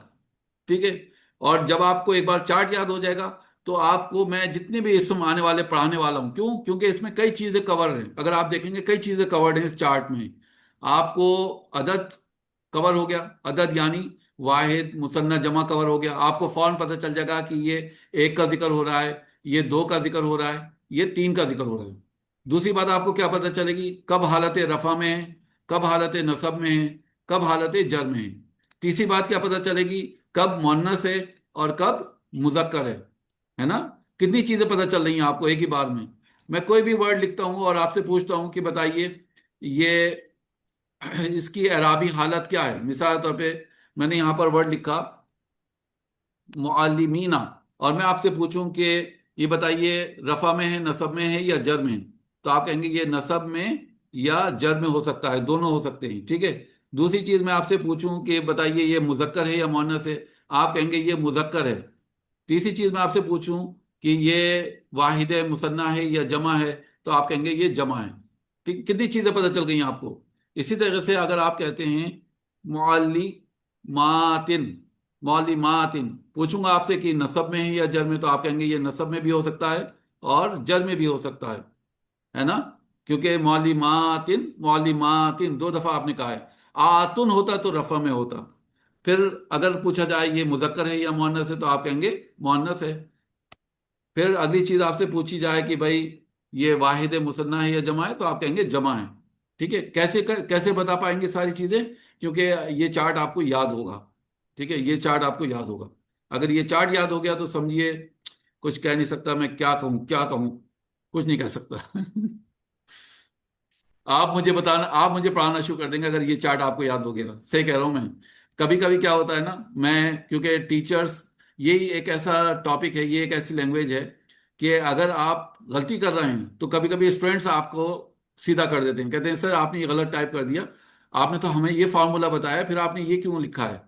ٹھیک ہے. اور جب آپ کو ایک بار چارٹ یاد ہو جائے گا تو آپ کو میں جتنے بھی اسم آنے والے پڑھانے والا ہوں. کیوں؟ کیونکہ اس میں کئی چیزیں کور ہیں. اگر آپ دیکھیں گے کئی چیزیں کورڈ ہیں اس چارٹ میں. آپ کو عدد کور ہو گیا، عدد یعنی واحد مثنیٰ جمع کور ہو گیا. آپ کو فوراً پتہ چل جائے گا کہ یہ 1 کا ذکر ہو رہا ہے، یہ 2 کا ذکر ہو رہا ہے، یہ 3 کا ذکر ہو رہا ہے. دوسری بات آپ کو کیا پتہ چلے گی؟ کب حالت رفع میں ہے، کب حالت نصب میں ہے، کب حالت جر میں ہے. تیسری بات کیا پتہ چلے گی؟ کب مؤنث ہے اور کب مذکر ہے نا. کتنی چیزیں پتہ چل رہی ہیں آپ کو ایک ہی بار میں. میں کوئی بھی ورڈ لکھتا ہوں اور آپ سے پوچھتا ہوں کہ بتائیے یہ اس کی اعرابی حالت کیا ہے. مثال طور پہ میں نے یہاں پر ورڈ لکھا معلمینا اور میں آپ سے پوچھوں کہ یہ بتائیے رفع میں ہے، نصب میں ہے یا جر میں ہے، تو آپ کہیں گے یہ نسب میں یا جر میں ہو سکتا ہے، دونوں ہو سکتے ہیں، ٹھیک ہے۔ دوسری چیز میں آپ سے پوچھوں کہ بتائیے یہ مذکر ہے یا مؤنث ہے، آپ کہیں گے یہ مذکر ہے۔ تیسری چیز میں آپ سے پوچھوں کہ یہ واحد مثنیٰ ہے یا جمع ہے، تو آپ کہیں گے یہ جمع ہے۔ ٹھیک، کتنی چیزیں پتہ چل گئی ہیں آپ کو۔ اسی طرح سے اگر آپ کہتے ہیں معلماتن، معلماتن، پوچھوں گا آپ سے کہ نسب میں ہے یا جر میں، تو آپ کہیں گے یہ نسب میں بھی ہو سکتا ہے اور جر میں بھی ہو سکتا ہے نا، کیونکہ معلماتن، معلماتن دو دفعہ آپ نے کہا ہے۔ آتن ہوتا تو رفع میں ہوتا۔ پھر اگر پوچھا جائے یہ مذکر ہے یا مؤنث ہے، تو آپ کہیں گے مؤنث ہے۔ پھر اگلی چیز آپ سے پوچھی جائے کہ بھائی یہ واحد مثنیٰ ہے یا جمع ہے، تو آپ کہیں گے جمع ہے۔ ٹھیک ہے، کیسے بتا پائیں گے ساری چیزیں؟ کیونکہ یہ چارٹ آپ کو یاد ہوگا، ٹھیک ہے، یہ چارٹ آپ کو یاد ہوگا۔ اگر یہ چارٹ یاد ہو گیا تو سمجھیے کچھ کہہ نہیں سکتا میں، کیا کہوں کیا کہوں، کچھ نہیں کہہ سکتا۔ آپ مجھے پڑھانا شروع کر دیں گے اگر یہ چارٹ آپ کو یاد ہو گیا۔ صحیح کہہ رہا ہوں میں؟ کبھی کبھی کیا ہوتا ہے نا، میں کیونکہ ٹیچرز، یہی ایک ایسا ٹاپک ہے، یہ ایک ایسی لینگویج ہے کہ اگر آپ غلطی کر رہے ہیں تو کبھی کبھی اسٹوڈنٹس آپ کو سیدھا کر دیتے ہیں، کہتے ہیں سر آپ نے یہ غلط ٹائپ کر دیا، آپ نے تو ہمیں یہ فارمولا بتایا، پھر آپ نے یہ کیوں لکھا ہے؟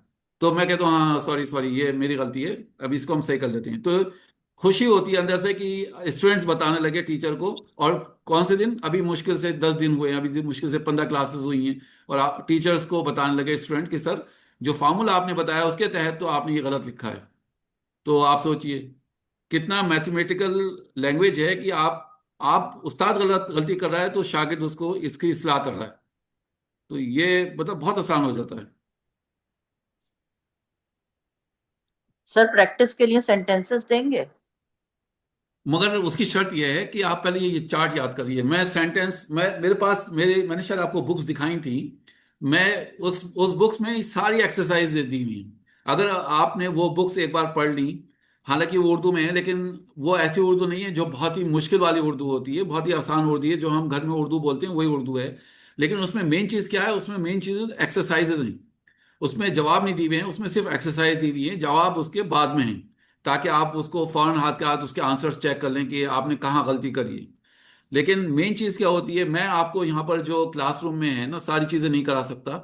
تو میں کہتا ہوں ہاں سوری سوری، یہ میری غلطی ہے، اب اس کو ہم صحیح کر لیتے ہیں۔ تو خوشی ہوتی ہے اندر سے کہ اسٹوڈنٹس بتانے لگے ٹیچر کو، اور کون سے دن؟ ابھی مشکل سے 10 دن ہوئے ہیں، ابھی مشکل سے 15 کلاسز ہوئی ہیں، اور ٹیچرز کو بتانے لگے اسٹوڈنٹ کہ سر جو فارمولا آپ نے بتایا اس کے تحت تو آپ نے یہ غلط لکھا ہے۔ تو آپ سوچئے کتنا میتھمیٹیکل لینگویج ہے کہ آپ استاد غلطی کر رہا ہے تو شاگرد اس کو اس کی اصلاح کر رہا ہے، تو یہ مطلب بہت آسان ہو جاتا ہے۔ سر پریکٹس کے لیے سینٹینسز دیں گے؟ مگر اس کی شرط یہ ہے کہ آپ پہلے یہ چارٹ یاد کریے۔ میں سینٹینس، میرے پاس میں نے شاید آپ کو بکس دکھائی تھی، میں اس بکس میں ساری ایکسرسائز دی ہوئی ہیں۔ اگر آپ نے وہ بکس ایک بار پڑھ لی، حالانکہ وہ اردو میں ہے لیکن وہ ایسی اردو نہیں ہے جو بہت ہی مشکل والی اردو ہوتی ہے، بہت ہی آسان اردو ہے، جو ہم گھر میں اردو بولتے ہیں وہی اردو ہے۔ لیکن اس میں مین چیز کیا ہے؟ اس میں مین چیز ایکسرسائزز ہیں، اس میں جواب نہیں دیے ہوئے ہیں، اس میں صرف ایکسرسائز دی ہوئی ہیں، جواب اس کے بعد میں ہیں، تاکہ آپ اس کو فوراً ہاتھ کے ہاتھ اس کے آنسرز چیک کر لیں کہ آپ نے کہاں غلطی کری ہے۔ لیکن مین چیز کیا ہوتی ہے، میں آپ کو یہاں پر جو کلاس روم میں ہے نا ساری چیزیں نہیں کرا سکتا،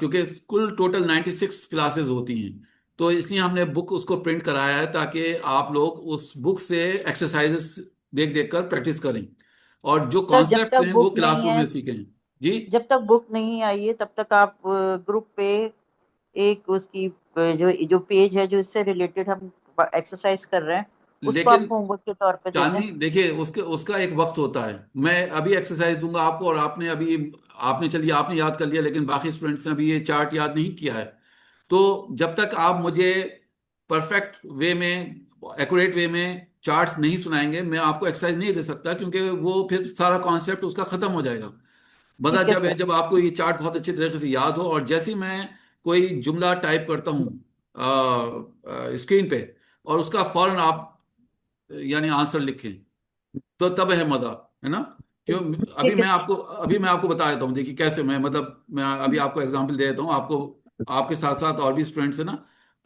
کیونکہ کل ٹوٹل 96 کلاسز ہوتی ہیں، تو اس لیے ہم نے بک اس کو پرنٹ کرایا ہے تاکہ آپ لوگ اس بک سے ایکسرسائزز دیکھ دیکھ کر پریکٹس کریں، اور جو سر جب کانسیپٹس تک ہیں وہ بک کلاس نہیں روم ہے، میں سیکھیں۔ جی جب تک بک نہیں آئی ہے تب تک آپ گروپ پہ ایک اس کی جو پیج ہے جو اس سے ریلیٹڈ ہم ایکسرسائز کر رہے ہیں اس کو آپ لیکن ہوم ورک کے طور پہ دے دیں۔ چاندنی دیکھیے، اس کا ایک وقت ہوتا ہے، میں ابھی ایکسرسائز دوں گا آپ کو، اور چلیے آپ نے یاد کر لیا لیکن باقی اسٹوڈنٹس نے ابھی یہ چارٹ یاد نہیں کیا ہے، تو جب تک آپ مجھے پرفیکٹ وے میں، ایکوریٹ وے میں چارٹس نہیں سنائیں گے، میں آپ کو ایکسرسائز نہیں دے سکتا، کیونکہ وہ پھر سارا کانسیپٹ اس کا ختم ہو جائے گا۔ بدلا ٹھیک ہے جب ہے سر۔ جب آپ کو یہ چارٹ بہت اچھی طریقے سے یاد ہو، اور جیسے ہی میں کوئی جملہ ٹائپ کرتا ہوں اسکرین پہ، اور اس کا فوراً آپ یعنی آنسر لکھیں، تو تب ہے مزہ، ہے نا؟ کیوں؟ ٹھیک ہے ابھی میں آپ کو بتا دیتا ہوں، دیکھیے کیسے میں ابھی آپ کو ایگزامپل دے دیتا ہوں، آپ کو، آپ کے ساتھ ساتھ اور بھی اسٹوڈنٹس ہیں نا،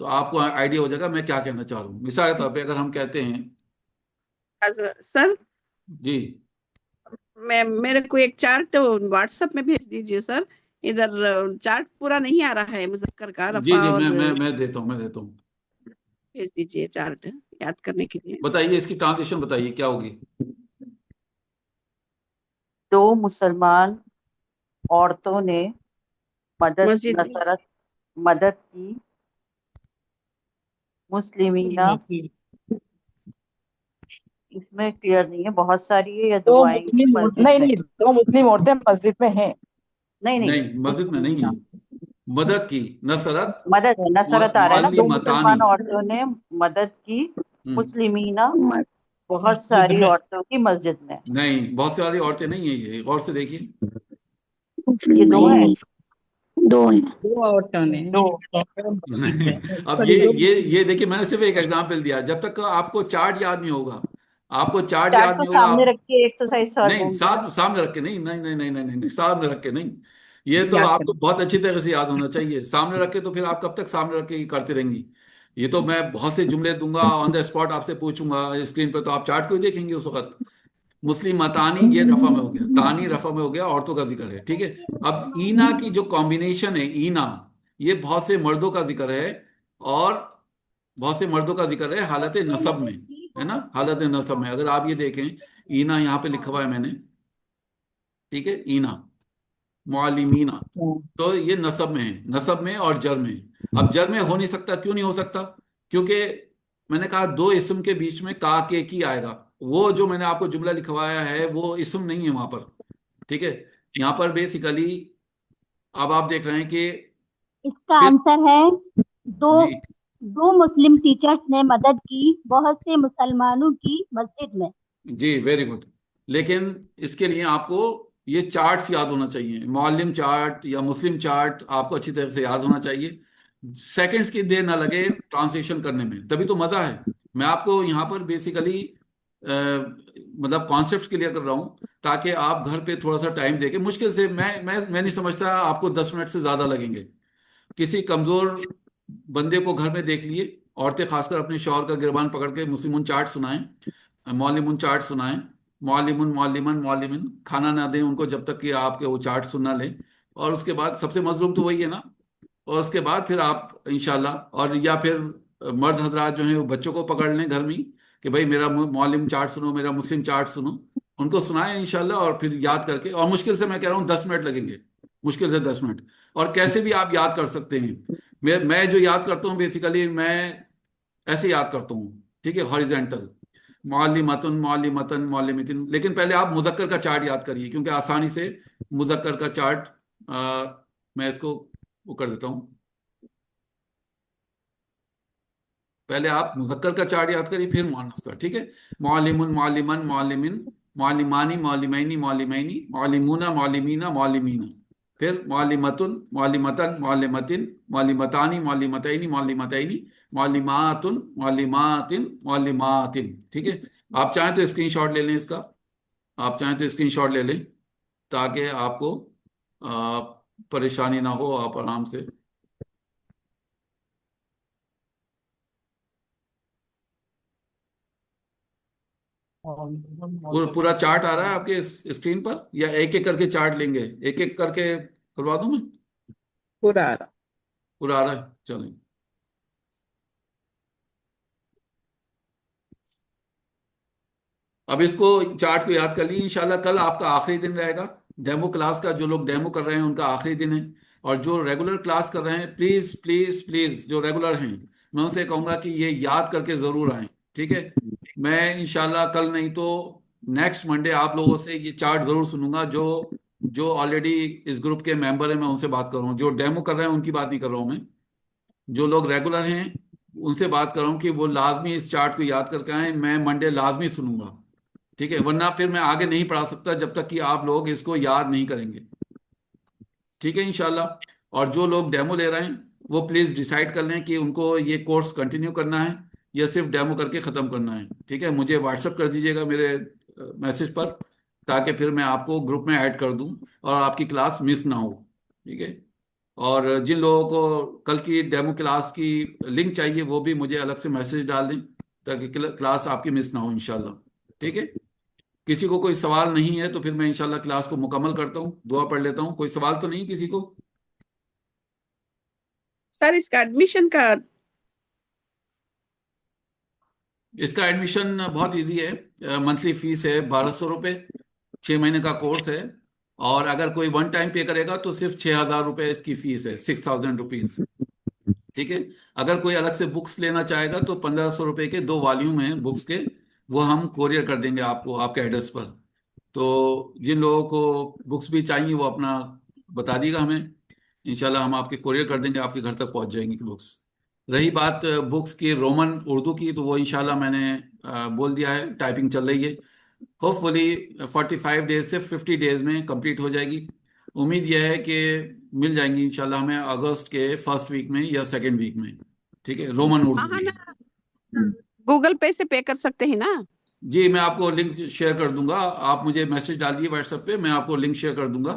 تو آپ کو آئیڈیا ہو جائے گا میں کیا کہنا چاہ رہا ہوں۔ مثال کے طور پہ اگر ہم کہتے ہیں، سر جی میرے کو ایک چارٹ واٹس ایپ میں بھیج دیجیے سر، ادھر چارٹ پورا نہیں آ رہا ہے مذکر کا جی رفع جی اور میں دیتا ہوں۔ بھیج دیجیے چارٹ یاد کرنے کے لیے۔ بتائیے اس کی ٹرانزلیشن بتائیے کیا ہوگی؟ دو مسلمان عورتوں نے مسجد مدد کی مسلمینہ، اس میں کلیئر نہیں ہے، بہت ساری ہے یا دو دو آئیں گی مسلم مسجد نہیں میں؟ نہیں، دو مسلم عورتیں مسجد میں ہیں۔ نہیں، مسجد میں نہیں ہے، مدد کی، نصرت مدد ہے، نصرت آ رہا ہے نا، دو معلمتانی۔ مسلمان عورتوں نے مدد کی مسلمینہ، بہت مسجد ساری میں عورتوں کی مسجد میں۔ نہیں، بہت ساری عورتیں نہیں ہیں، یہ غور سے دیکھیے۔ یہ مسلم دو ہے ہیں، نہیں، دو ہیں۔ دو عورتوں نے دو۔ مسجد میں اب یہ دیکھیے، میں نے صرف ایک ایگزامپل دیا، جب تک آپ کو چارٹ یاد نہیں ہوگا، آپ کو چارٹ یاد چارٹ کو نہیں ہوگا، سامنے رکھ کے ایکسرسائز سالو نہیں، ہوں گی نا۔ سامنے رکھ کے نہیں، نہیں نہیں نہیں نہیں نہیں، سامنے رکھ کے نہیں، یہ تو آپ کو بہت اچھی طرح سے یاد ہونا چاہیے۔ سامنے رکھ کے تو پھر آپ کب تک سامنے رکھ کے کرتے رہیں گی؟ یہ تو میں بہت سے جملے دوں گا آن دا اسپاٹ، آپ سے پوچھوں گا اسکرین پہ، تو آپ چارٹ کو ہی دیکھیں گے اس وقت۔ مسلمتانی یہ رفع میں ہو گیا، تانی رفع میں ہو گیا، عورتوں کا ذکر ہے، ٹھیک ہے۔ اب اینا کی جو کمبینیشن ہے، اینا یہ بہت سے مردوں کا ذکر ہے، اور بہت سے مردوں کا ذکر ہے حالت نصب میں، ہے نا، حالت نصب میں۔ اگر آپ یہ دیکھیں، اینا یہاں پہ لکھا ہوا ہے میں نے، ٹھیک ہے، اینا معلمینا، تو یہ نصب میں ہے، نصب میں اور جر میں ہے۔ اب جر میں ہو نہیں سکتا، کیوں نہیں ہو سکتا؟ کیونکہ میں نے کہا دو اسم کے بیچ میں کا کے کی آئے گا، وہ جو میں نے آپ کو جملہ لکھوایا ہے وہ اسم نہیں ہے وہاں پر، ٹھیک ہے۔ یہاں پر بیسیکلی اب آپ دیکھ رہے ہیں کہ اس کا پھر آنسر ہے دو جی دو مسلم ٹیچرز نے مدد کی بہت سے مسلمانوں کی مسجد میں۔ جی ویری گڈ، لیکن اس کے لیے آپ کو یہ چارٹس یاد ہونا چاہیے، معلم چارٹ یا مسلم چارٹ آپ کو اچھی طرح سے یاد ہونا چاہیے، سیکنڈز کی دیر نہ لگے ٹرانسلیشن کرنے میں، تبھی تو مزہ ہے۔ میں آپ کو یہاں پر بیسیکلی مطلب کانسیپٹس کلیئر کر رہا ہوں تاکہ آپ گھر پہ تھوڑا سا ٹائم دے کے، مشکل سے میں نہیں سمجھتا آپ کو 10 منٹ سے زیادہ لگیں گے۔ کسی کمزور بندے کو گھر میں دیکھ لیے، عورتیں خاص کر اپنے شوہر کا گربان پکڑ کے مسلمون چارٹ سنائیں، معلمون چارٹ سنائیں، معلمون معلمن معلمن، کھانا نہ دیں ان کو جب تک کہ آپ کے وہ چارٹ سن نہ لیں، اور اس کے بعد سب سے مظلوم تو وہی ہے نا، اور اس کے بعد پھر آپ انشاءاللہ، اور یا پھر مرد حضرات جو ہیں وہ بچوں کو پکڑ لیں گھر میں کہ بھائی میرا معلم چارٹ سنو، میرا مسلم چارٹ سنو، ان کو سنائیں انشاءاللہ، اور پھر یاد کر کے، اور مشکل سے میں کہہ رہا ہوں 10 منٹ لگیں گے، مشکل سے 10 منٹ، اور کیسے بھی آپ یاد کر سکتے ہیں۔ میں جو یاد کرتا ہوں بیسیکلی میں ایسے یاد کرتا ہوں، ٹھیک ہے، ہاریزنٹل، معلمتن معلمتن معلمتن، لیکن پہلے آپ مذکر کا چارٹ یاد کریے، کیونکہ آسانی سے مذکر کا چارٹ میں اس کو وہ کر دیتا ہوں، پہلے آپ مذکر کا چارٹ یاد کریے پھر مؤنث کا، ٹھیک ہے۔ معلم معلمن معلمن، معلمانی معلمینی معلمینی، معلمون معلمین معلمین، پھر معلمتن معلمتن معلمتن، معلمتانی معلمتینی معلمتینی، معلماتن معلماتن معلماتن، ٹھیک ہے۔ آپ چاہیں تو اسکرین شاٹ لے لیں اس کا، آپ چاہیں تو اسکرین شاٹ لے لیں تاکہ آپ کو پریشانی نہ ہو، آپ آرام سے پورا چارٹ آ رہا ہے آپ کے اسکرین پر، یا ایک ایک کر کے چارٹ لیں گے؟ ایک ایک کر کے کروا دوں میں؟ پورا آ رہا۔ پورا آ رہا ہے، چلیں۔ اب اس کو چارٹ کو یاد کر لیے، انشاءاللہ کل آپ کا آخری دن رہے گا ڈیمو کلاس کا، جو لوگ ڈیمو کر رہے ہیں ان کا آخری دن ہے، اور جو ریگولر کلاس کر رہے ہیں پلیز پلیز پلیز، جو ریگولر ہیں میں ان سے کہوں گا کہ یہ یاد کر کے ضرور آئیں، ٹھیک ہے۔ میں انشاءاللہ کل نہیں تو نیکسٹ منڈے آپ لوگوں سے یہ چارٹ ضرور سنوں گا، جو آلریڈی اس گروپ کے ممبر ہیں میں ان سے بات کر رہا ہوں، جو ڈیمو کر رہے ہیں ان کی بات نہیں کر رہا ہوں میں، جو لوگ ریگولر ہیں ان سے بات کر رہا ہوں کہ وہ لازمی اس چارٹ کو یاد کر کے آئیں، میں منڈے لازمی سنوں گا، ٹھیک ہے، ورنہ پھر میں آگے نہیں پڑھا سکتا جب تک کہ آپ لوگ اس کو یاد نہیں کریں گے، ٹھیک ہے انشاءاللہ۔ اور جو لوگ ڈیمو لے رہے ہیں وہ پلیز ڈیسائیڈ کر لیں کہ ان کو یہ کورس کنٹینیو کرنا ہے یا صرف ڈیمو کر کے ختم کرنا ہے، ٹھیک ہے۔ مجھے واٹس ایپ کر دیجیے گا میرے میسج پر، تاکہ پھر میں آپ کو گروپ میں ایڈ کر دوں اور آپ کی کلاس مس نہ ہو، ٹھیک ہے۔ اور جن لوگوں کو کل کی ڈیمو کلاس کی لنک چاہیے وہ بھی مجھے الگ سے میسج ڈال دیں تاکہ کلاس آپ کی مس نہ ہو انشاءاللہ، ٹھیک ہے۔ کسی کو کوئی سوال نہیں ہے تو پھر میں انشاءاللہ کلاس کو مکمل کرتا ہوں، دعا پڑھ لیتا ہوں۔ کوئی سوال تو نہیں کسی کو؟ سر اس کا ایڈمیشن کا اس کا ایڈمیشن بہت ایزی ہے، منتھلی فیس ہے 1200 روپے، 6 مہینے کا کورس ہے، اور اگر کوئی ون ٹائم پے کرے گا تو صرف 6000 روپے اس کی فیس ہے، 6000 روپیز، ٹھیک ہے۔ اگر کوئی الگ سے بکس لینا چاہے گا تو 1500 روپے کے 2 والیوم ہیں بکس کے، وہ ہم کوریئر کر دیں گے آپ کو آپ کے ایڈریس پر۔ تو جن لوگوں کو بکس بھی چاہیے وہ اپنا بتا دیے گا ہمیں، انشاءاللہ ہم آپ کے کوریئر کر دیں گے، آپ کے گھر تک پہنچ جائیں گی بکس۔ رہی بات بکس کی رومن اردو کی، تو وہ انشاءاللہ میں نے بول دیا ہے، ٹائپنگ چل رہی ہے، ہوپ فلی 45 ڈیز سے 50 ڈیز میں کمپلیٹ ہو جائے گی۔ امید یہ ہے کہ مل جائیں گی انشاءاللہ ہمیں اگست کے فرسٹ ویک میں یا سیکنڈ ویک میں، ٹھیک ہے، رومن اردو ہاں کی۔ نا، گوگل پے سے پے کر سکتے ہیں نا؟ جی میں آپ کو لنک شیئر کر دوں گا، آپ مجھے میسج ڈال دیے واٹس ایپ پہ، میں آپ کو لنک شیئر کر دوں گا،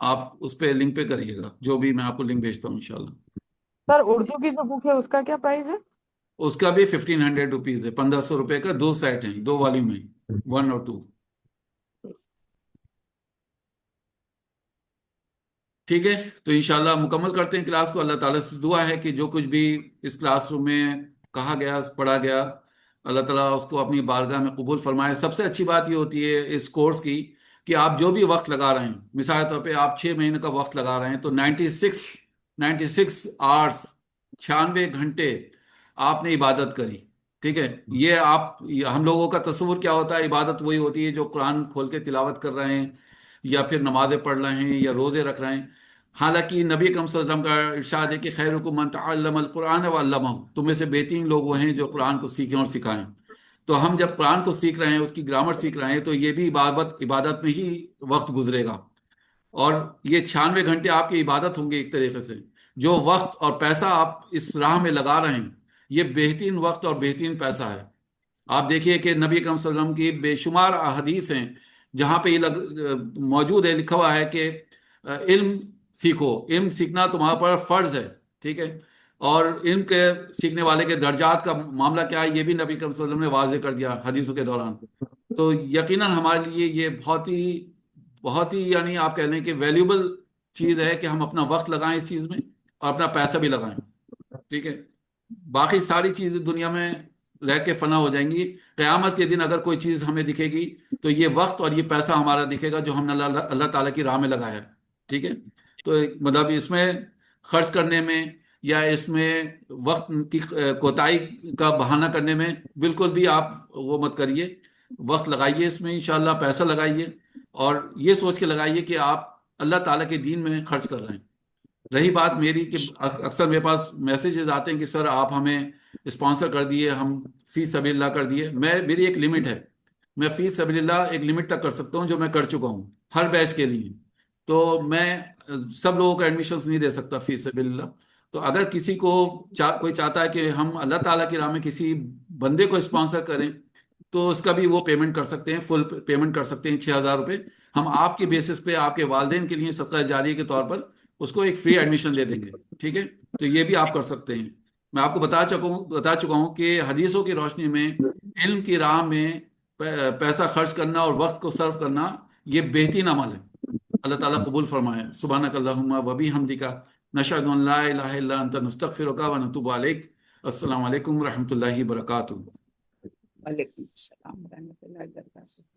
آپ اس پہ لنک پہ کریے گا، جو بھی میں آپ کو لنک بھیجتا ہوں انشاءاللہ۔ سر اردو کی جو بک ہے اس کا کیا پرائز ہے؟ اس کا بھی 1500 روپیز ہے، 1500 روپے کا 2 سیٹ ہیں، 2 والیوم ہیں، 1 اور 2۔ ٹھیک ہے، تو انشاءاللہ مکمل کرتے ہیں کلاس کو. اللہ تعالیٰ سے دعا ہے کہ جو کچھ بھی اس کلاس روم میں کہا گیا، پڑھا گیا، اللہ تعالیٰ اس کو اپنی بارگاہ میں قبول فرمائے. سب سے اچھی بات یہ ہوتی ہے اس کورس کی کہ آپ جو بھی وقت لگا رہے ہیں، مثال کے طور پہ آپ 6 مہینے کا وقت لگا رہے ہیں، تو 96 آورس، 96 گھنٹے آپ نے عبادت کری. ٹھیک ہے، ہم لوگوں کا تصور کیا ہوتا ہے، عبادت وہی ہوتی ہے جو قرآن کھول کے تلاوت کر رہے ہیں یا پھر نمازیں پڑھ رہے ہیں یا روزے رکھ رہے ہیں. حالانکہ نبی اکرم صلی اللہ علیہ وسلم کا ارشاد ہے کہ خیرکم من تعلم القرآن وعلمہ، تم میں سے بہترین لوگ وہ ہیں جو قرآن کو سیکھیں اور سکھائیں. تو ہم جب قرآن کو سیکھ رہے ہیں، اس کی گرامر سیکھ رہے ہیں، تو یہ بھی عبادت میں ہی وقت گزرے گا. اور یہ 96 گھنٹے آپ کی عبادت ہوں گے ایک طریقے سے. جو وقت اور پیسہ آپ اس راہ میں لگا رہے ہیں، یہ بہترین وقت اور بہترین پیسہ ہے. آپ دیکھیے کہ نبی اکرم صلی اللہ علیہ وسلم کی بے شمار احادیث ہیں جہاں پہ یہ موجود ہے، لکھا ہوا ہے کہ علم سیکھو، علم سیکھنا تمہارے پر فرض ہے. ٹھیک ہے، اور علم کے سیکھنے والے کے درجات کا معاملہ کیا ہے، یہ بھی نبی اکرم صلی اللہ علیہ وسلم نے واضح کر دیا حدیثوں کے دوران. تو یقیناً ہمارے لیے یہ بہت ہی یعنی آپ کہہ لیں کہ ویلیوبل چیز ہے کہ ہم اپنا وقت لگائیں اس چیز میں اور اپنا پیسہ بھی لگائیں. ٹھیک ہے، باقی ساری چیزیں دنیا میں رہ کے فنا ہو جائیں گی. قیامت کے دن اگر کوئی چیز ہمیں دکھے گی تو یہ وقت اور یہ پیسہ ہمارا دکھے گا جو ہم نے اللہ تعالیٰ کی راہ میں لگایا ہے. ٹھیک ہے، تو مطلب اس میں خرچ کرنے میں یا اس میں وقت کی کوتاہی کا بہانہ کرنے میں بالکل بھی آپ وہ مت کریے. وقت لگائیے اس میں، انشاءاللہ پیسہ لگائیے، اور یہ سوچ کے لگائیے کہ آپ اللہ تعالیٰ کے دین میں خرچ کر رہے ہیں. رہی بات میری کہ اکثر میرے پاس میسیجز آتے ہیں کہ سر آپ ہمیں اسپانسر کر دیے، ہم فی سبیل اللہ کر دیے. میری ایک لمٹ ہے، میں فی سبیل اللہ ایک لمٹ تک کر سکتا ہوں جو میں کر چکا ہوں ہر بیچ کے لیے. تو میں سب لوگوں کو ایڈمیشنز نہیں دے سکتا فی سبیل اللہ. تو اگر کسی کو کوئی چاہتا ہے کہ ہم اللہ تعالیٰ کی راہ میں کسی بندے کو اسپانسر کریں تو اس کا بھی وہ پیمنٹ کر سکتے ہیں، فل پیمنٹ کر سکتے ہیں 6,000 روپے. ہم آپ کی بیسس پہ آپ کے والدین کے لیے صدقہ جاریہ کے طور پر اس کو ایک فری ایڈمیشن دے دیں گے. ٹھیک ہے، تو یہ بھی آپ کر سکتے ہیں. میں آپ کو بتا چکا ہوں کہ حدیثوں کی روشنی میں علم کی راہ میں پیسہ خرچ کرنا اور وقت کو صرف کرنا یہ بہترین عمل ہے. اللہ تعالیٰ قبول فرمائے. سبحانک اللہم و بحمدک، نشہد ان لا الہ الا انت، نستغفرک و نتوب الیک. السلام علیکم ورحمۃ اللہ وبرکاتہ. وعلیکم السلام ورحمۃ اللہ وبرکاتہ.